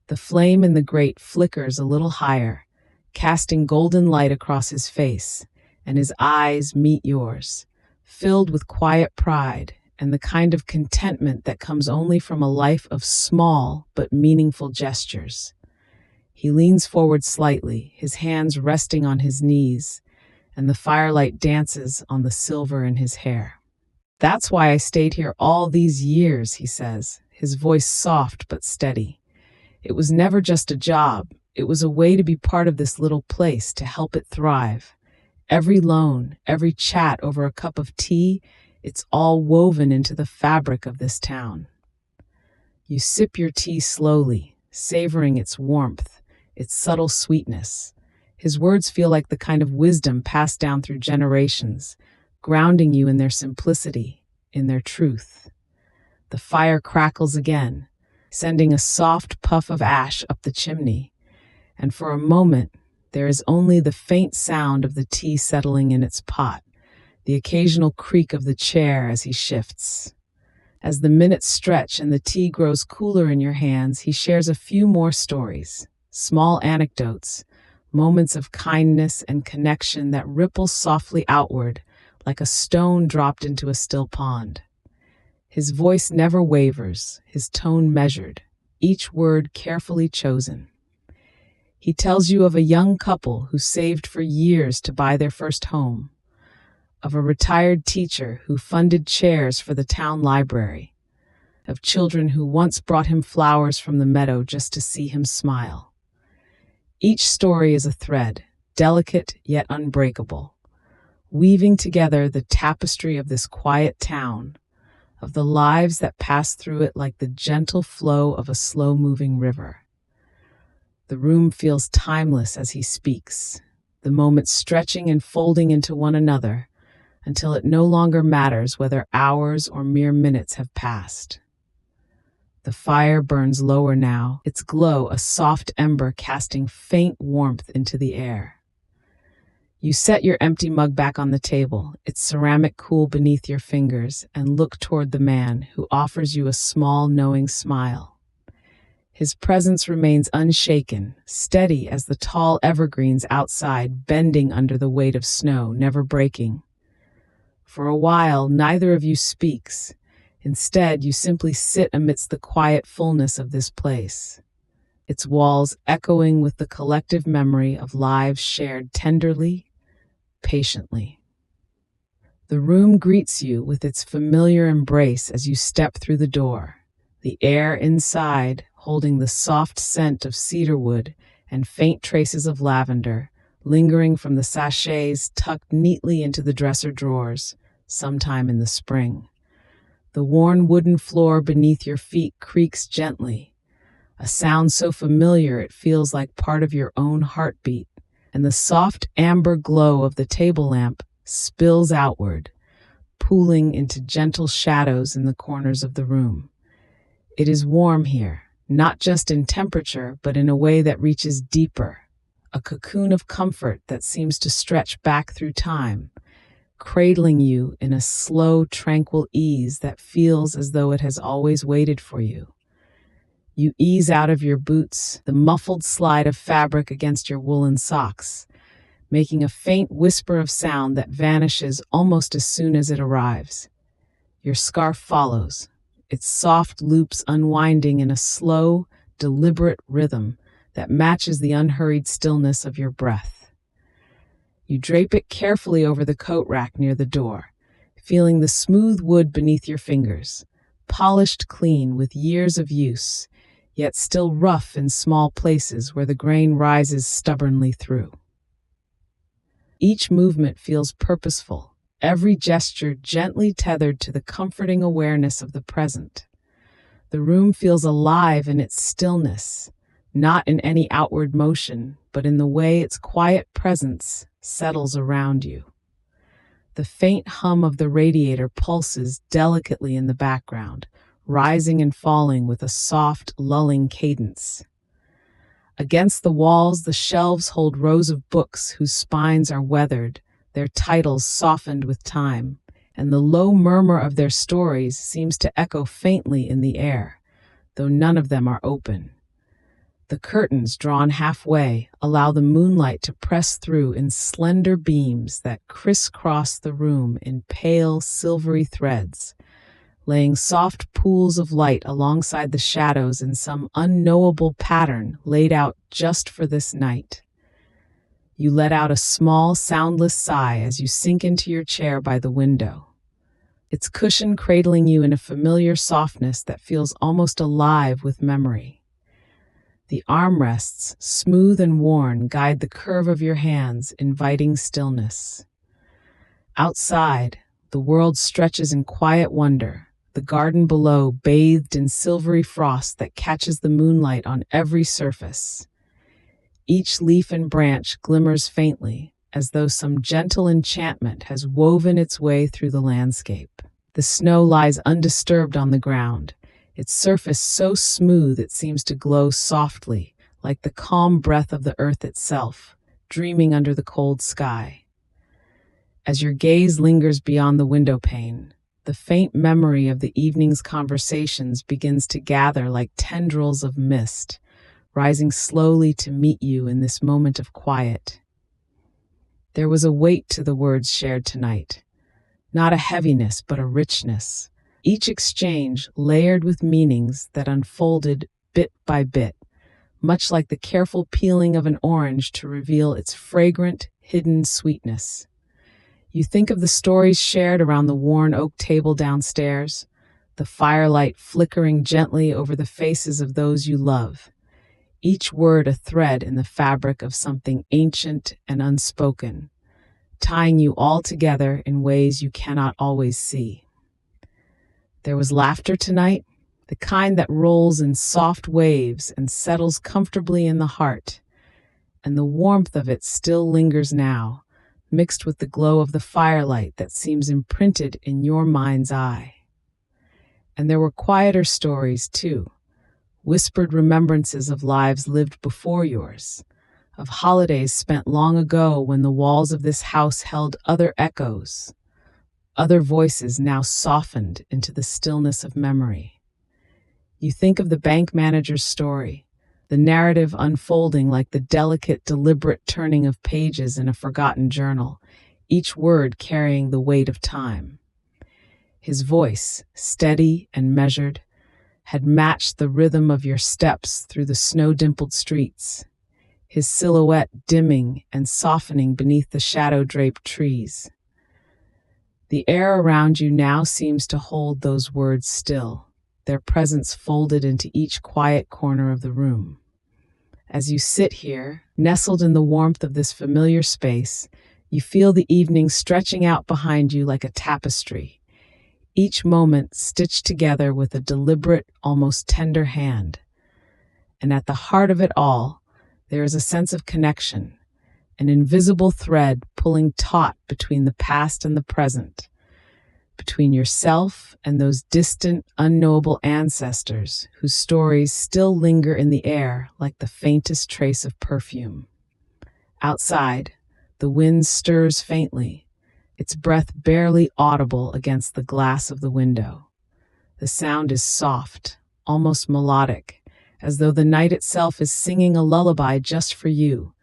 The flame in the grate flickers a little higher, casting golden light across his face, and his eyes meet yours, filled with quiet pride and the kind of contentment that comes only from a life of small but meaningful gestures. He leans forward slightly, his hands resting on his knees, and the firelight dances on the silver in his hair. That's why I stayed here all these years, he says, his voice soft but steady. It was never just a job. It was a way to be part of this little place, to help it thrive. Every loan, every chat over a cup of tea, it's all woven into the fabric of this town. You sip your tea slowly, savoring its warmth, its subtle sweetness. His words feel like the kind of wisdom passed down through generations, grounding you in their simplicity, in their truth. The fire crackles again, sending a soft puff of ash up the chimney, and for a moment, there is only the faint sound of the tea settling in its pot, the occasional creak of the chair as he shifts. As the minutes stretch and the tea grows cooler in your hands, he shares a few more stories, small anecdotes, moments of kindness and connection that ripple softly outward like a stone dropped into a still pond. His voice never wavers, his tone measured, each word carefully chosen. He tells you of a young couple who saved for years to buy their first home, of a retired teacher who funded chairs for the town library, of children who once brought him flowers from the meadow just to see him smile. Each story is a thread, delicate yet unbreakable, weaving together the tapestry of this quiet town, of the lives that pass through it like the gentle flow of a slow-moving river. The room feels timeless as he speaks, the moments stretching and folding into one another until it no longer matters whether hours or mere minutes have passed. The fire burns lower now, its glow a soft ember casting faint warmth into the air. You set your empty mug back on the table, its ceramic cool beneath your fingers, and look toward the man who offers you a small, knowing smile. His presence remains unshaken, steady as the tall evergreens outside bending under the weight of snow, never breaking. For a while, neither of you speaks. Instead, you simply sit amidst the quiet fullness of this place, its walls echoing with the collective memory of lives shared tenderly, patiently. The room greets you with its familiar embrace as you step through the door, the air inside holding the soft scent of cedarwood and faint traces of lavender, lingering from the sachets tucked neatly into the dresser drawers, sometime in the spring. The worn wooden floor beneath your feet creaks gently, a sound so familiar it feels like part of your own heartbeat, and the soft amber glow of the table lamp spills outward, pooling into gentle shadows in the corners of the room. It is warm here, not just in temperature, but in a way that reaches deeper, a cocoon of comfort that seems to stretch back through time, cradling you in a slow, tranquil ease that feels as though it has always waited for you. You ease out of your boots, the muffled slide of fabric against your woolen socks, making a faint whisper of sound that vanishes almost as soon as it arrives. Your scarf follows, its soft loops unwinding in a slow, deliberate rhythm that matches the unhurried stillness of your breath. You drape it carefully over the coat rack near the door, feeling the smooth wood beneath your fingers, polished clean with years of use, yet still rough in small places where the grain rises stubbornly through. Each movement feels purposeful, every gesture gently tethered to the comforting awareness of the present. The room feels alive in its stillness, not in any outward motion, but in the way its quiet presence settles around you. The faint hum of the radiator pulses delicately in the background, rising and falling with a soft, lulling cadence. Against the walls, the shelves hold rows of books whose spines are weathered, their titles softened with time, and the low murmur of their stories seems to echo faintly in the air, though none of them are open. The curtains, drawn halfway, allow the moonlight to press through in slender beams that crisscross the room in pale, silvery threads, laying soft pools of light alongside the shadows in some unknowable pattern laid out just for this night. You let out a small, soundless sigh as you sink into your chair by the window, its cushion cradling you in a familiar softness that feels almost alive with memory. The armrests, smooth and worn, guide the curve of your hands, inviting stillness. Outside, the world stretches in quiet wonder, the garden below bathed in silvery frost that catches the moonlight on every surface. Each leaf and branch glimmers faintly, as though some gentle enchantment has woven its way through the landscape. The snow lies undisturbed on the ground, its surface so smooth it seems to glow softly, like the calm breath of the earth itself, dreaming under the cold sky. As your gaze lingers beyond the window pane, the faint memory of the evening's conversations begins to gather like tendrils of mist, rising slowly to meet you in this moment of quiet. There was a weight to the words shared tonight, not a heaviness but a richness, each exchange layered with meanings that unfolded bit by bit, much like the careful peeling of an orange to reveal its fragrant, hidden sweetness. You think of the stories shared around the worn oak table downstairs, the firelight flickering gently over the faces of those you love, each word a thread in the fabric of something ancient and unspoken, tying you all together in ways you cannot always see. There was laughter tonight, the kind that rolls in soft waves and settles comfortably in the heart, and the warmth of it still lingers now, mixed with the glow of the firelight that seems imprinted in your mind's eye. And there were quieter stories, too, whispered remembrances of lives lived before yours, of holidays spent long ago when the walls of this house held other echoes, other voices now softened into the stillness of memory. You think of the bank manager's story, the narrative unfolding like the delicate, deliberate turning of pages in a forgotten journal, each word carrying the weight of time. His voice, steady and measured, had matched the rhythm of your steps through the snow-dimpled streets, his silhouette dimming and softening beneath the shadow-draped trees. The air around you now seems to hold those words still, their presence folded into each quiet corner of the room. As you sit here, nestled in the warmth of this familiar space, you feel the evening stretching out behind you like a tapestry, each moment stitched together with a deliberate, almost tender hand. And at the heart of it all, there is a sense of connection, an invisible thread pulling taut between the past and the present, between yourself and those distant, unknowable ancestors whose stories still linger in the air like the faintest trace of perfume. Outside, the wind stirs faintly, its breath barely audible against the glass of the window. The sound is soft, almost melodic, as though the night itself is singing a lullaby just for you,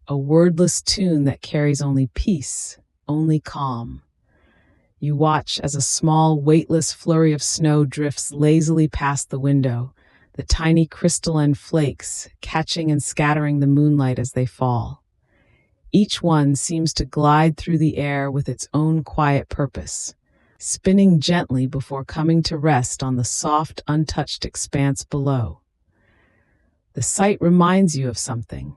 a wordless tune that carries only peace, only calm. You watch as a small, weightless flurry of snow drifts lazily past the window, the tiny crystalline flakes catching and scattering the moonlight as they fall. Each one seems to glide through the air with its own quiet purpose, spinning gently before coming to rest on the soft, untouched expanse below. The sight reminds you of something,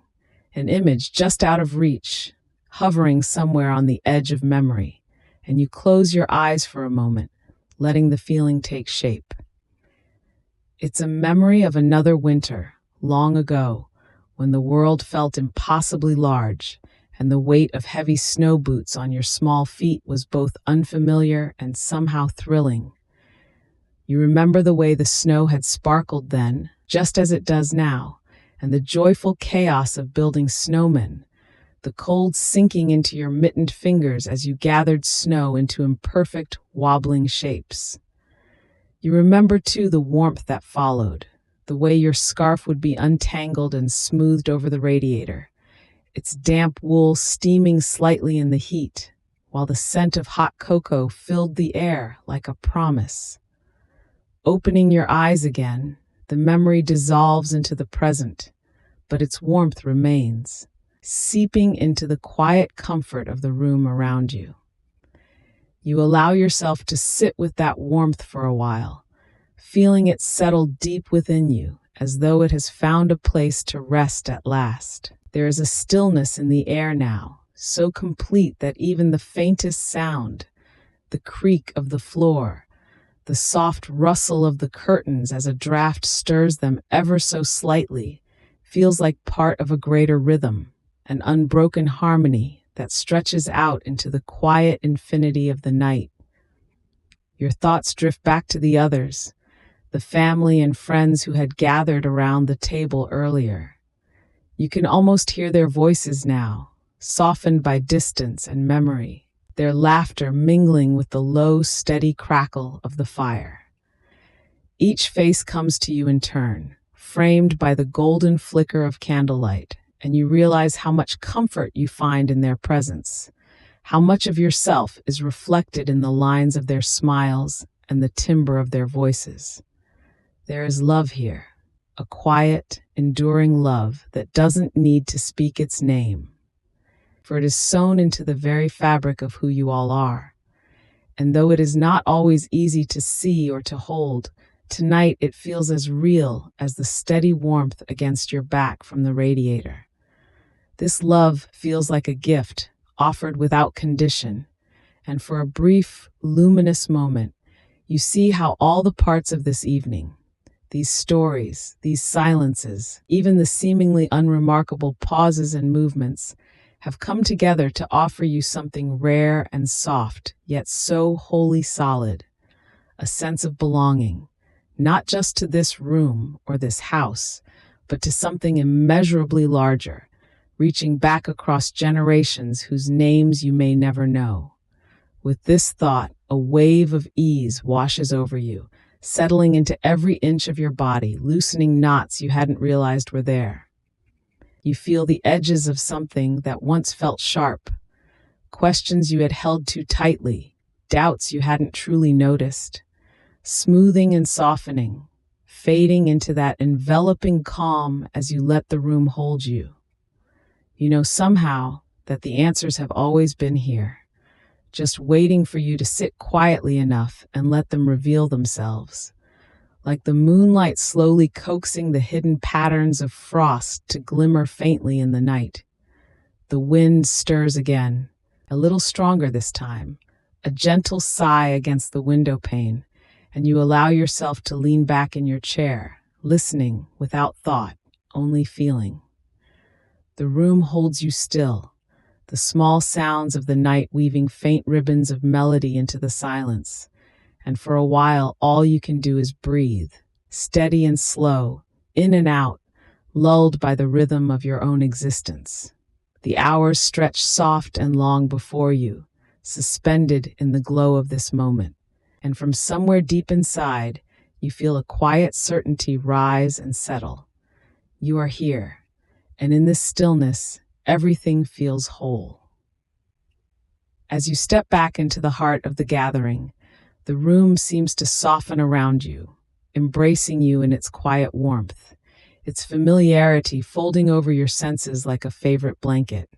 an image just out of reach, hovering somewhere on the edge of memory, and you close your eyes for a moment, letting the feeling take shape. It's a memory of another winter, long ago, when the world felt impossibly large, and the weight of heavy snow boots on your small feet was both unfamiliar and somehow thrilling. You remember the way the snow had sparkled then, just as it does now, and the joyful chaos of building snowmen, the cold sinking into your mittened fingers as you gathered snow into imperfect, wobbling shapes. You remember, too, the warmth that followed, the way your scarf would be untangled and smoothed over the radiator, its damp wool steaming slightly in the heat, while the scent of hot cocoa filled the air like a promise. Opening your eyes again, the memory dissolves into the present, but its warmth remains, seeping into the quiet comfort of the room around you. You allow yourself to sit with that warmth for a while, feeling it settle deep within you, as though it has found a place to rest at last. There is a stillness in the air now, so complete that even the faintest sound, the creak of the floor, the soft rustle of the curtains as a draft stirs them ever so slightly, feels like part of a greater rhythm, an unbroken harmony that stretches out into the quiet infinity of the night. Your thoughts drift back to the others, the family and friends who had gathered around the table earlier. You can almost hear their voices now, softened by distance and memory, their laughter mingling with the low, steady crackle of the fire. Each face comes to you in turn, framed by the golden flicker of candlelight, and you realize how much comfort you find in their presence, how much of yourself is reflected in the lines of their smiles and the timbre of their voices. There is love here, a quiet, enduring love that doesn't need to speak its name, for it is sewn into the very fabric of who you all are. And though it is not always easy to see or to hold, tonight it feels as real as the steady warmth against your back from the radiator. This love feels like a gift, offered without condition, and for a brief, luminous moment, you see how all the parts of this evening, these stories, these silences, even the seemingly unremarkable pauses and movements, have come together to offer you something rare and soft, yet so wholly solid, a sense of belonging, not just to this room or this house, but to something immeasurably larger, reaching back across generations whose names you may never know. With this thought, a wave of ease washes over you, settling into every inch of your body, loosening knots you hadn't realized were there. You feel the edges of something that once felt sharp, questions you had held too tightly, doubts you hadn't truly noticed, smoothing and softening, fading into that enveloping calm as you let the room hold you. You know somehow that the answers have always been here, just waiting for you to sit quietly enough and let them reveal themselves, like the moonlight slowly coaxing the hidden patterns of frost to glimmer faintly in the night. The wind stirs again, a little stronger this time, a gentle sigh against the window pane, and you allow yourself to lean back in your chair, listening without thought, only feeling. The room holds you still, the small sounds of the night weaving faint ribbons of melody into the silence. And for a while, all you can do is breathe, steady and slow, in and out, lulled by the rhythm of your own existence. The hours stretch soft and long before you, suspended in the glow of this moment. And from somewhere deep inside, you feel a quiet certainty rise and settle. You are here, and in this stillness, everything feels whole. As you step back into the heart of the gathering, the room seems to soften around you, embracing you in its quiet warmth, its familiarity folding over your senses like a favorite blanket.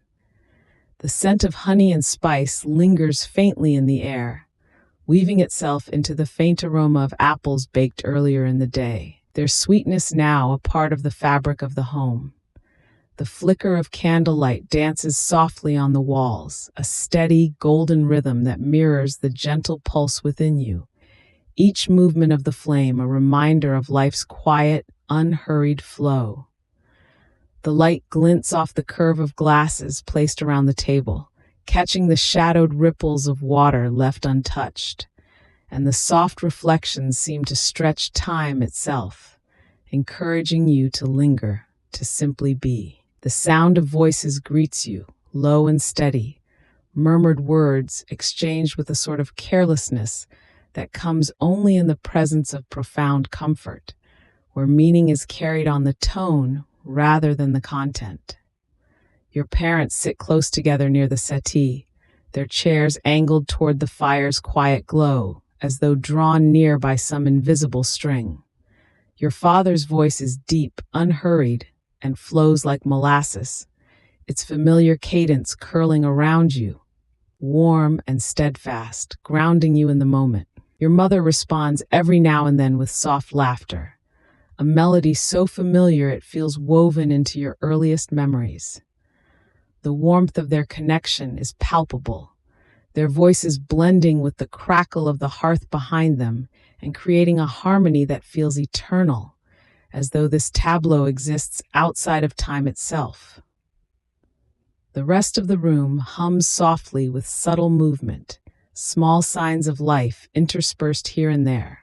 The scent of honey and spice lingers faintly in the air, weaving itself into the faint aroma of apples baked earlier in the day, their sweetness now a part of the fabric of the home. The flicker of candlelight dances softly on the walls, a steady, golden rhythm that mirrors the gentle pulse within you. Each movement of the flame a reminder of life's quiet, unhurried flow. The light glints off the curve of glasses placed around the table, catching the shadowed ripples of water left untouched. And the soft reflections seem to stretch time itself, encouraging you to linger, to simply be. The sound of voices greets you, low and steady, murmured words exchanged with a sort of carelessness that comes only in the presence of profound comfort, where meaning is carried on the tone rather than the content. Your parents sit close together near the settee, their chairs angled toward the fire's quiet glow, as though drawn near by some invisible string. Your father's voice is deep, unhurried, and flows like molasses, its familiar cadence curling around you, warm and steadfast, grounding you in the moment. Your mother responds every now and then with soft laughter, a melody so familiar it feels woven into your earliest memories. The warmth of their connection is palpable, their voices blending with the crackle of the hearth behind them and creating a harmony that feels eternal, as though this tableau exists outside of time itself. The rest of the room hums softly with subtle movement, small signs of life interspersed here and there.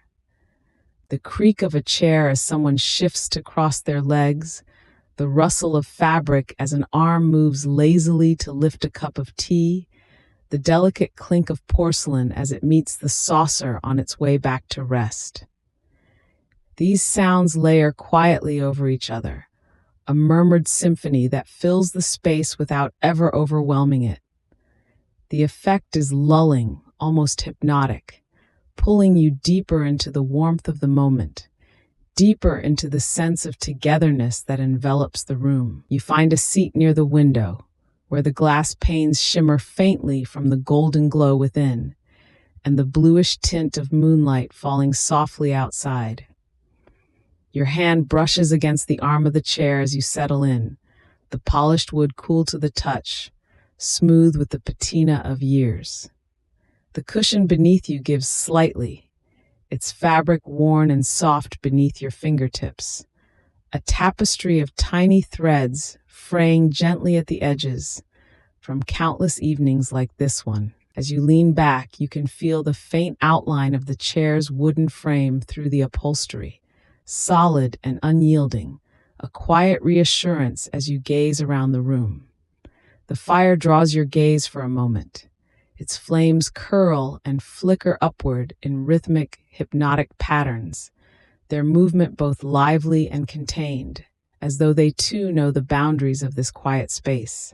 The creak of a chair as someone shifts to cross their legs, the rustle of fabric as an arm moves lazily to lift a cup of tea, the delicate clink of porcelain as it meets the saucer on its way back to rest. These sounds layer quietly over each other, a murmured symphony that fills the space without ever overwhelming it. The effect is lulling, almost hypnotic, pulling you deeper into the warmth of the moment, deeper into the sense of togetherness that envelops the room. You find a seat near the window, where the glass panes shimmer faintly from the golden glow within, and the bluish tint of moonlight falling softly outside. Your hand brushes against the arm of the chair as you settle in, the polished wood cool to the touch, smooth with the patina of years. The cushion beneath you gives slightly, its fabric worn and soft beneath your fingertips, a tapestry of tiny threads fraying gently at the edges from countless evenings like this one. As you lean back, you can feel the faint outline of the chair's wooden frame through the upholstery, solid and unyielding, a quiet reassurance as you gaze around the room. The fire draws your gaze for a moment. Its flames curl and flicker upward in rhythmic, hypnotic patterns, their movement both lively and contained, as though they too know the boundaries of this quiet space.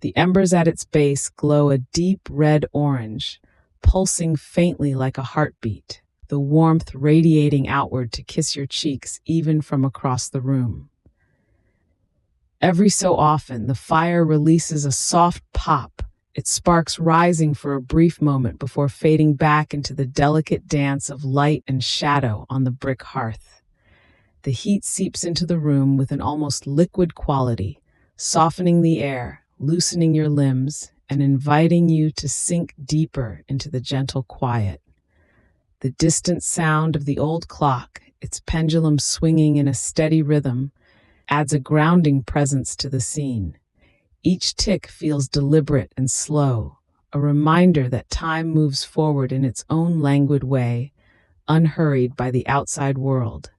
The embers at its base glow a deep red-orange, pulsing faintly like a heartbeat, the warmth radiating outward to kiss your cheeks even from across the room. Every so often, the fire releases a soft pop, its sparks rising for a brief moment before fading back into the delicate dance of light and shadow on the brick hearth. The heat seeps into the room with an almost liquid quality, softening the air, loosening your limbs, and inviting you to sink deeper into the gentle quiet. The distant sound of the old clock, its pendulum swinging in a steady rhythm, adds a grounding presence to the scene. Each tick feels deliberate and slow, a reminder that time moves forward in its own languid way, unhurried by the outside world.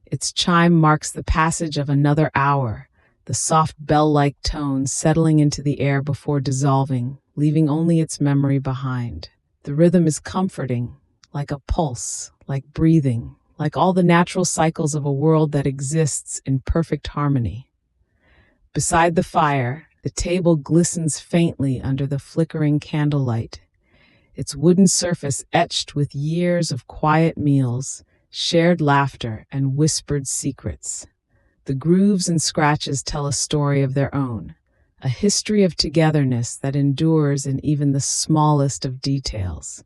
Its chime marks the passage of another hour, the soft bell-like tone settling into the air before dissolving, leaving only its memory behind. The rhythm is comforting, like a pulse, like breathing, like all the natural cycles of a world that exists in perfect harmony. Beside the fire, the table glistens faintly under the flickering candlelight, its wooden surface etched with years of quiet meals, shared laughter, and whispered secrets. The grooves and scratches tell a story of their own, a history of togetherness that endures in even the smallest of details.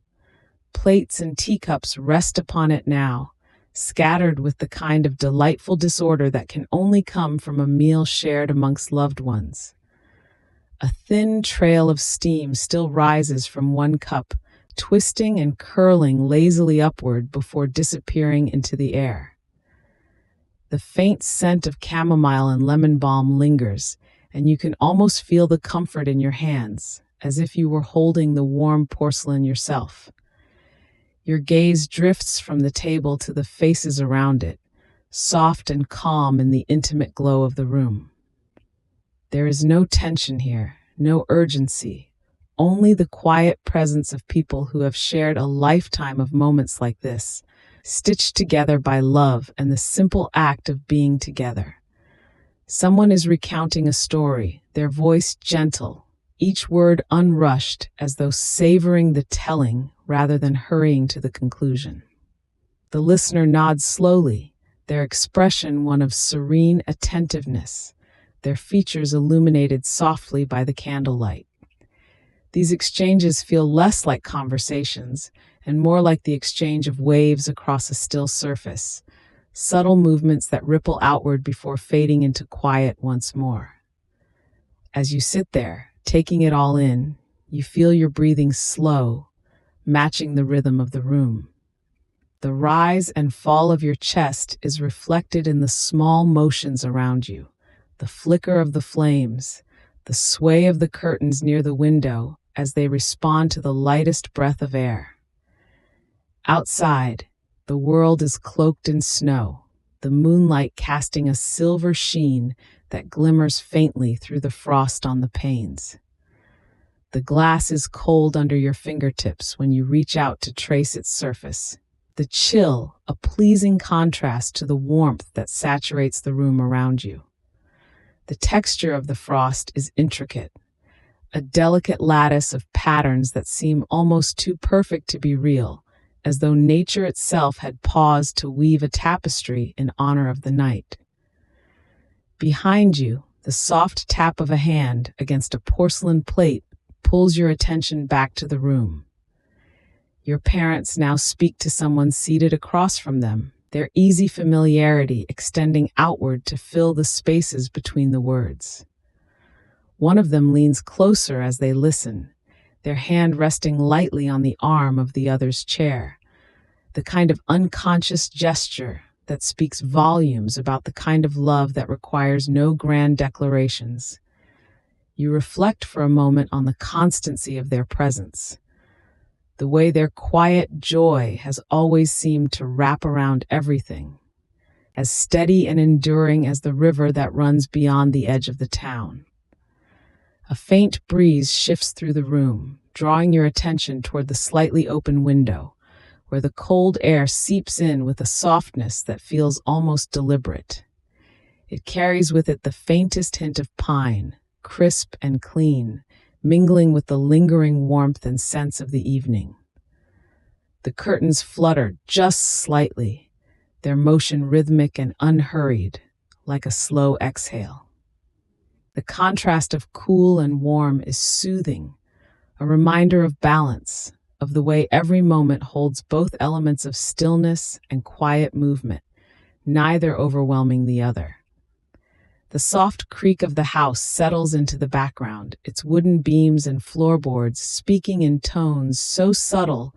Plates and teacups rest upon it now, scattered with the kind of delightful disorder that can only come from a meal shared amongst loved ones. A thin trail of steam still rises from one cup, twisting and curling lazily upward before disappearing into the air. The faint scent of chamomile and lemon balm lingers, and you can almost feel the comfort in your hands, as if you were holding the warm porcelain yourself. Your gaze drifts from the table to the faces around it, soft and calm in the intimate glow of the room. There is no tension here, no urgency, only the quiet presence of people who have shared a lifetime of moments like this, stitched together by love and the simple act of being together. Someone is recounting a story, their voice gentle, each word unrushed, as though savoring the telling rather than hurrying to the conclusion. The listener nods slowly, their expression one of serene attentiveness, their features illuminated softly by the candlelight. These exchanges feel less like conversations and more like the exchange of waves across a still surface, subtle movements that ripple outward before fading into quiet once more. As you sit there, taking it all in, you feel your breathing slow, matching the rhythm of the room. The rise and fall of your chest is reflected in the small motions around you, the flicker of the flames, the sway of the curtains near the window as they respond to the lightest breath of air. Outside, the world is cloaked in snow, the moonlight casting a silver sheen that glimmers faintly through the frost on the panes. The glass is cold under your fingertips when you reach out to trace its surface. The chill, a pleasing contrast to the warmth that saturates the room around you. The texture of the frost is intricate, a delicate lattice of patterns that seem almost too perfect to be real, as though nature itself had paused to weave a tapestry in honor of the night. Behind you, the soft tap of a hand against a porcelain plate pulls your attention back to the room. Your parents now speak to someone seated across from them, their easy familiarity extending outward to fill the spaces between the words. One of them leans closer as they listen, their hand resting lightly on the arm of the other's chair, the kind of unconscious gesture that speaks volumes about the kind of love that requires no grand declarations. You reflect for a moment on the constancy of their presence, the way their quiet joy has always seemed to wrap around everything, as steady and enduring as the river that runs beyond the edge of the town. A faint breeze shifts through the room, drawing your attention toward the slightly open window, where the cold air seeps in with a softness that feels almost deliberate. It carries with it the faintest hint of pine, crisp and clean, mingling with the lingering warmth and sense of the evening. The curtains flutter just slightly, their motion rhythmic and unhurried, like a slow exhale. The contrast of cool and warm is soothing, a reminder of balance, of the way every moment holds both elements of stillness and quiet movement, neither overwhelming the other. The soft creak of the house settles into the background, its wooden beams and floorboards speaking in tones so subtle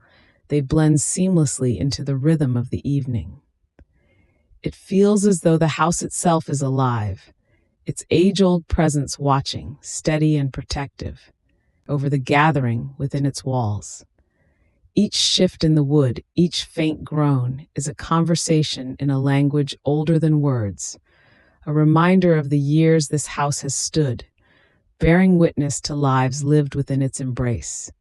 they blend seamlessly into the rhythm of the evening. It feels as though the house itself is alive, its age-old presence watching, steady and protective, over the gathering within its walls. Each shift in the wood, each faint groan, is a conversation in a language older than words, a reminder of the years this house has stood, bearing witness to lives lived within its embrace.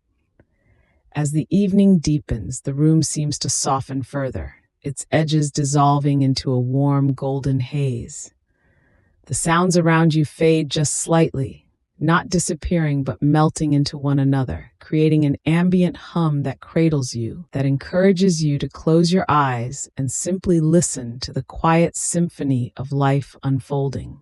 As the evening deepens, the room seems to soften further, its edges dissolving into a warm golden haze. The sounds around you fade just slightly, not disappearing but melting into one another, creating an ambient hum that cradles you, that encourages you to close your eyes and simply listen to the quiet symphony of life unfolding.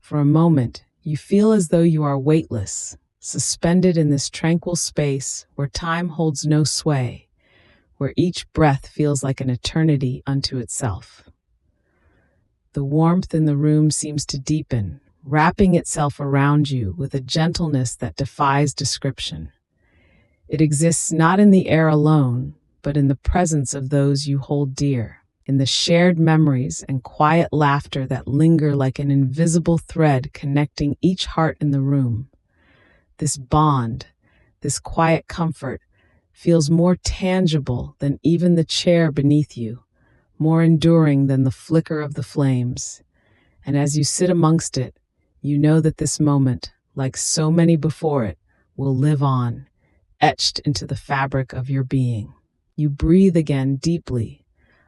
For a moment, you feel as though you are weightless, suspended in this tranquil space where time holds no sway, where each breath feels like an eternity unto itself. The warmth in the room seems to deepen, wrapping itself around you with a gentleness that defies description. It exists not in the air alone, but in the presence of those you hold dear, in the shared memories and quiet laughter that linger like an invisible thread connecting each heart in the room. This bond, this quiet comfort, feels more tangible than even the chair beneath you, more enduring than the flicker of the flames. And as you sit amongst it, you know that this moment, like so many before it, will live on, etched into the fabric of your being. You breathe again deeply,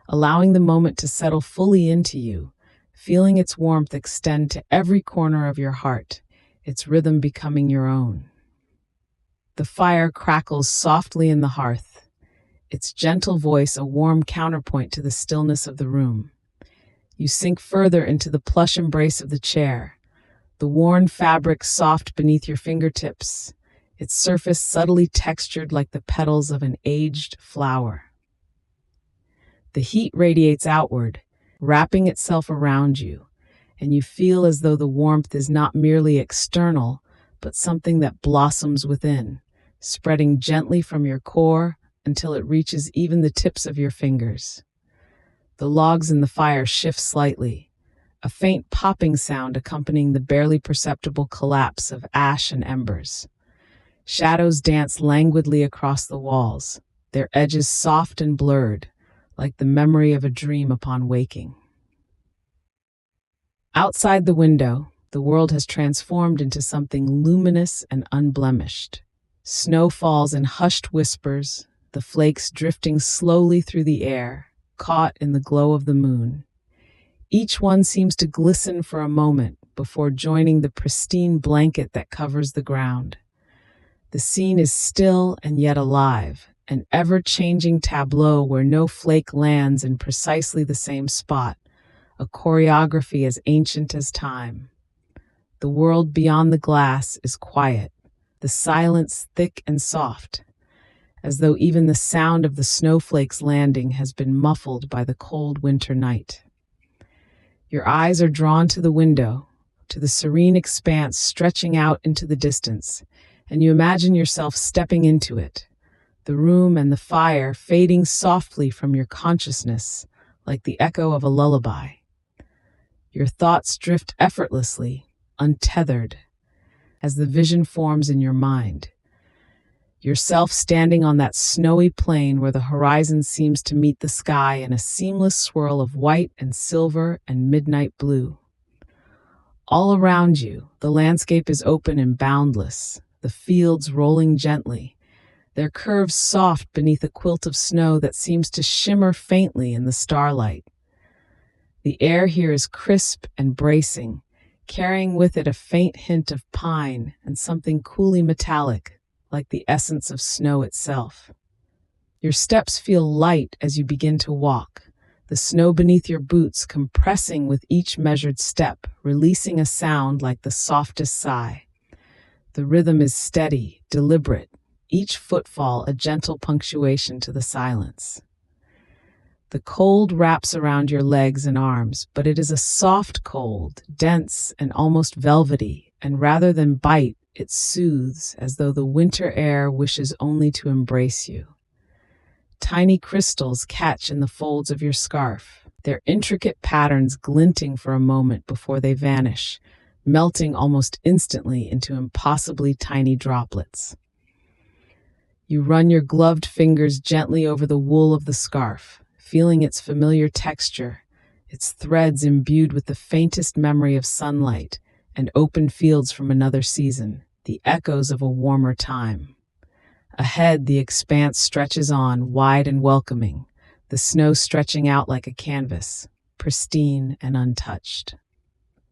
allowing the moment to settle fully into you, feeling its warmth extend to every corner of your heart, its rhythm becoming your own. The fire crackles softly in the hearth, its gentle voice a warm counterpoint to the stillness of the room. You sink further into the plush embrace of the chair, the worn fabric soft beneath your fingertips, its surface subtly textured like the petals of an aged flower. The heat radiates outward, wrapping itself around you, and you feel as though the warmth is not merely external, but something that blossoms within, spreading gently from your core until it reaches even the tips of your fingers. The logs in the fire shift slightly, a faint popping sound accompanying the barely perceptible collapse of ash and embers. Shadows dance languidly across the walls, their edges soft and blurred, like the memory of a dream upon waking. Outside the window, the world has transformed into something luminous and unblemished. Snow falls in hushed whispers, the flakes drifting slowly through the air, caught in the glow of the moon. Each one seems to glisten for a moment before joining the pristine blanket that covers the ground. The scene is still and yet alive, an ever-changing tableau where no flake lands in precisely the same spot, a choreography as ancient as time. The world beyond the glass is quiet, the silence thick and soft, as though even the sound of the snowflakes landing has been muffled by the cold winter night. Your eyes are drawn to the window, to the serene expanse stretching out into the distance, and you imagine yourself stepping into it, the room and the fire fading softly from your consciousness like the echo of a lullaby. Your thoughts drift effortlessly, untethered, as the vision forms in your mind. Yourself standing on that snowy plain where the horizon seems to meet the sky in a seamless swirl of white and silver and midnight blue. All around you, the landscape is open and boundless, the fields rolling gently, their curves soft beneath a quilt of snow that seems to shimmer faintly in the starlight. The air here is crisp and bracing, carrying with it a faint hint of pine and something coolly metallic, like the essence of snow itself. Your steps feel light as you begin to walk, the snow beneath your boots compressing with each measured step, releasing a sound like the softest sigh. The rhythm is steady, deliberate, each footfall a gentle punctuation to the silence. The cold wraps around your legs and arms, but it is a soft cold, dense and almost velvety, and rather than bite, it soothes as though the winter air wishes only to embrace you. Tiny crystals catch in the folds of your scarf, their intricate patterns glinting for a moment before they vanish, melting almost instantly into impossibly tiny droplets. You run your gloved fingers gently over the wool of the scarf, feeling its familiar texture, its threads imbued with the faintest memory of sunlight and open fields from another season, the echoes of a warmer time. Ahead, the expanse stretches on, wide and welcoming, the snow stretching out like a canvas, pristine and untouched.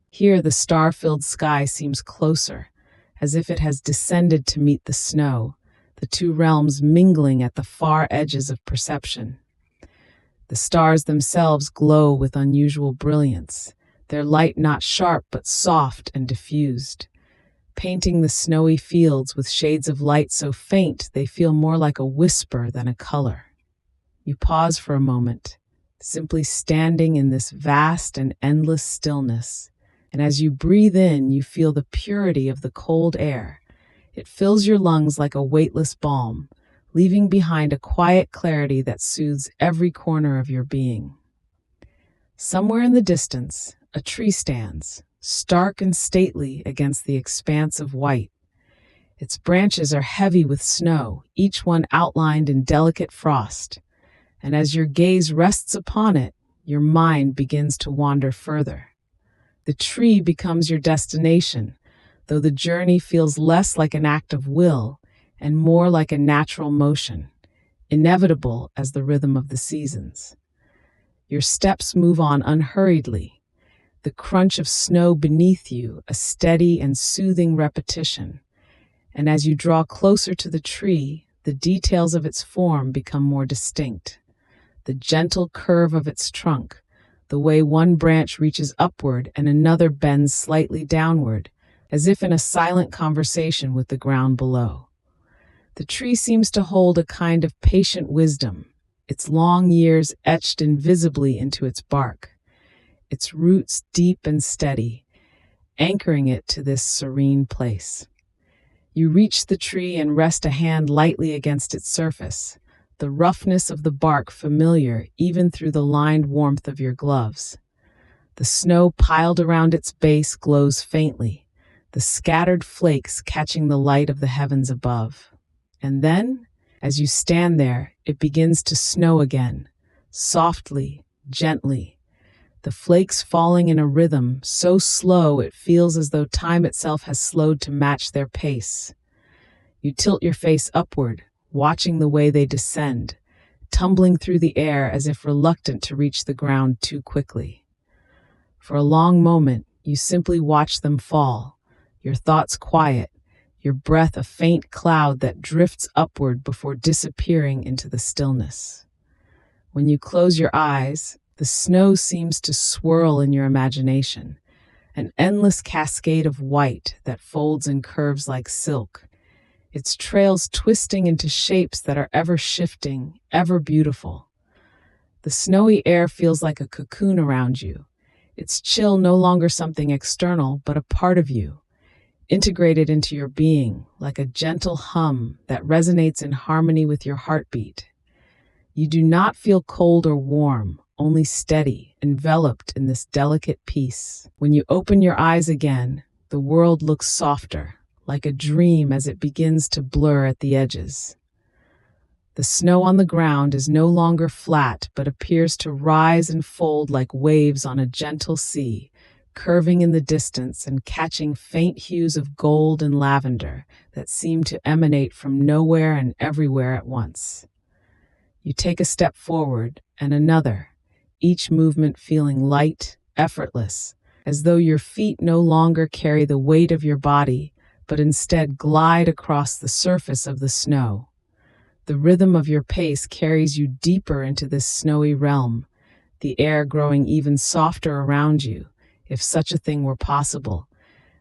Here, the star-filled sky seems closer, as if it has descended to meet the snow, the two realms mingling at the far edges of perception. The stars themselves glow with unusual brilliance, their light not sharp but soft and diffused, painting the snowy fields with shades of light so faint they feel more like a whisper than a color. You pause for a moment, simply standing in this vast and endless stillness, and as you breathe in, you feel the purity of the cold air. It fills your lungs like a weightless balm, leaving behind a quiet clarity that soothes every corner of your being. Somewhere in the distance, a tree stands, stark and stately against the expanse of white. Its branches are heavy with snow, each one outlined in delicate frost, and as your gaze rests upon it, your mind begins to wander further. The tree becomes your destination, though the journey feels less like an act of will and more like a natural motion, inevitable as the rhythm of the seasons. Your steps move on unhurriedly, the crunch of snow beneath you a steady and soothing repetition, and as you draw closer to the tree, the details of its form become more distinct. The gentle curve of its trunk, the way one branch reaches upward and another bends slightly downward, as if in a silent conversation with the ground below. The tree seems to hold a kind of patient wisdom, its long years etched invisibly into its bark, its roots deep and steady, anchoring it to this serene place. You reach the tree and rest a hand lightly against its surface, the roughness of the bark familiar even through the lined warmth of your gloves. The snow piled around its base glows faintly, the scattered flakes catching the light of the heavens above. And then, as you stand there, it begins to snow again, softly, gently, the flakes falling in a rhythm so slow it feels as though time itself has slowed to match their pace. You tilt your face upward, watching the way they descend, tumbling through the air as if reluctant to reach the ground too quickly. For a long moment, you simply watch them fall, your thoughts quiet, your breath a faint cloud that drifts upward before disappearing into the stillness. When you close your eyes, the snow seems to swirl in your imagination, an endless cascade of white that folds and curves like silk, its trails twisting into shapes that are ever shifting, ever beautiful. The snowy air feels like a cocoon around you, its chill no longer something external but a part of you, integrated into your being like a gentle hum that resonates in harmony with your heartbeat. You do not feel cold or warm, only steady, enveloped in this delicate peace. When you open your eyes again, the world looks softer, like a dream as it begins to blur at the edges. The snow on the ground is no longer flat, but appears to rise and fold like waves on a gentle sea, curving in the distance and catching faint hues of gold and lavender that seem to emanate from nowhere and everywhere at once. You take a step forward and another, each movement feeling light, effortless, as though your feet no longer carry the weight of your body, but instead glide across the surface of the snow. The rhythm of your pace carries you deeper into this snowy realm, the air growing even softer around you, if such a thing were possible,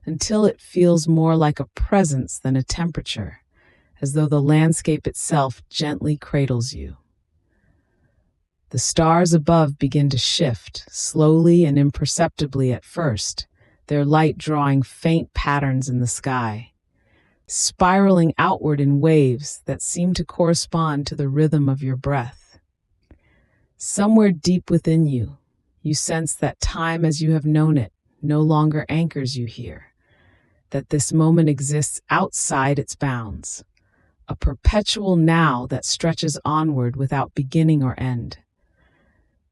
until it feels more like a presence than a temperature, as though the landscape itself gently cradles you. The stars above begin to shift, slowly and imperceptibly at first, their light drawing faint patterns in the sky, spiraling outward in waves that seem to correspond to the rhythm of your breath. Somewhere deep within you, you sense that time as you have known it no longer anchors you here, that this moment exists outside its bounds, a perpetual now that stretches onward without beginning or end.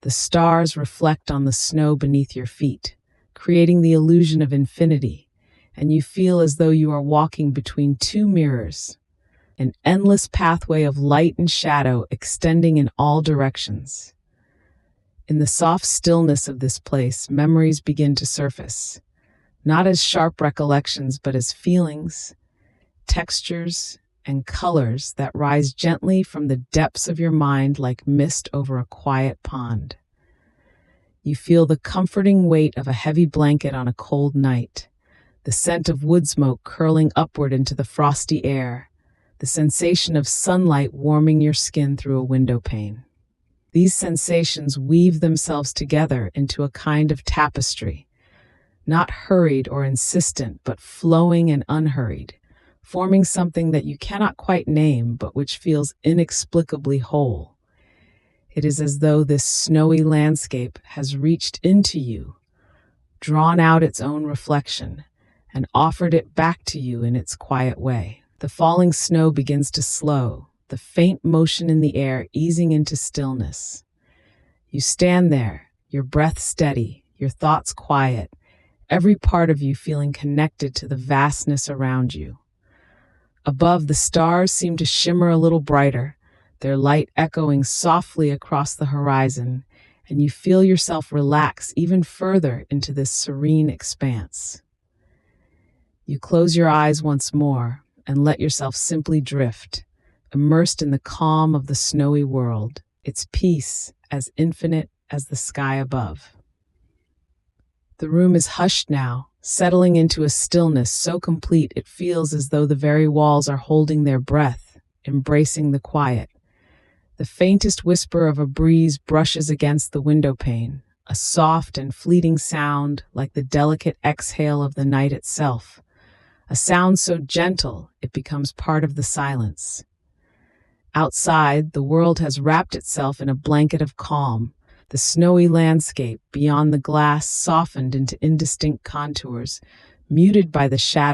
The stars reflect on the snow beneath your feet, creating the illusion of infinity, and you feel as though you are walking between two mirrors, an endless pathway of light and shadow extending in all directions. In the soft stillness of this place, memories begin to surface, not as sharp recollections, but as feelings, textures, and colors that rise gently from the depths of your mind like mist over a quiet pond. You feel the comforting weight of a heavy blanket on a cold night, the scent of wood smoke curling upward into the frosty air, the sensation of sunlight warming your skin through a window pane. These sensations weave themselves together into a kind of tapestry, not hurried or insistent, but flowing and unhurried, forming something that you cannot quite name, but which feels inexplicably whole. It is as though this snowy landscape has reached into you, drawn out its own reflection, and offered it back to you in its quiet way. The falling snow begins to slow, the faint motion in the air easing into stillness. You stand there, your breath steady, your thoughts quiet, every part of you feeling connected to the vastness around you. Above, the stars seem to shimmer a little brighter, their light echoing softly across the horizon, and you feel yourself relax even further into this serene expanse. You close your eyes once more and let yourself simply drift, immersed in the calm of the snowy world, its peace as infinite as the sky above. The room is hushed now, settling into a stillness so complete it feels as though the very walls are holding their breath, embracing the quiet. The faintest whisper of a breeze brushes against the window pane, a soft and fleeting sound like the delicate exhale of the night itself, a sound so gentle it becomes part of the silence. Outside, the world has wrapped itself in a blanket of calm, the snowy landscape beyond the glass softened into indistinct contours, muted by the shadow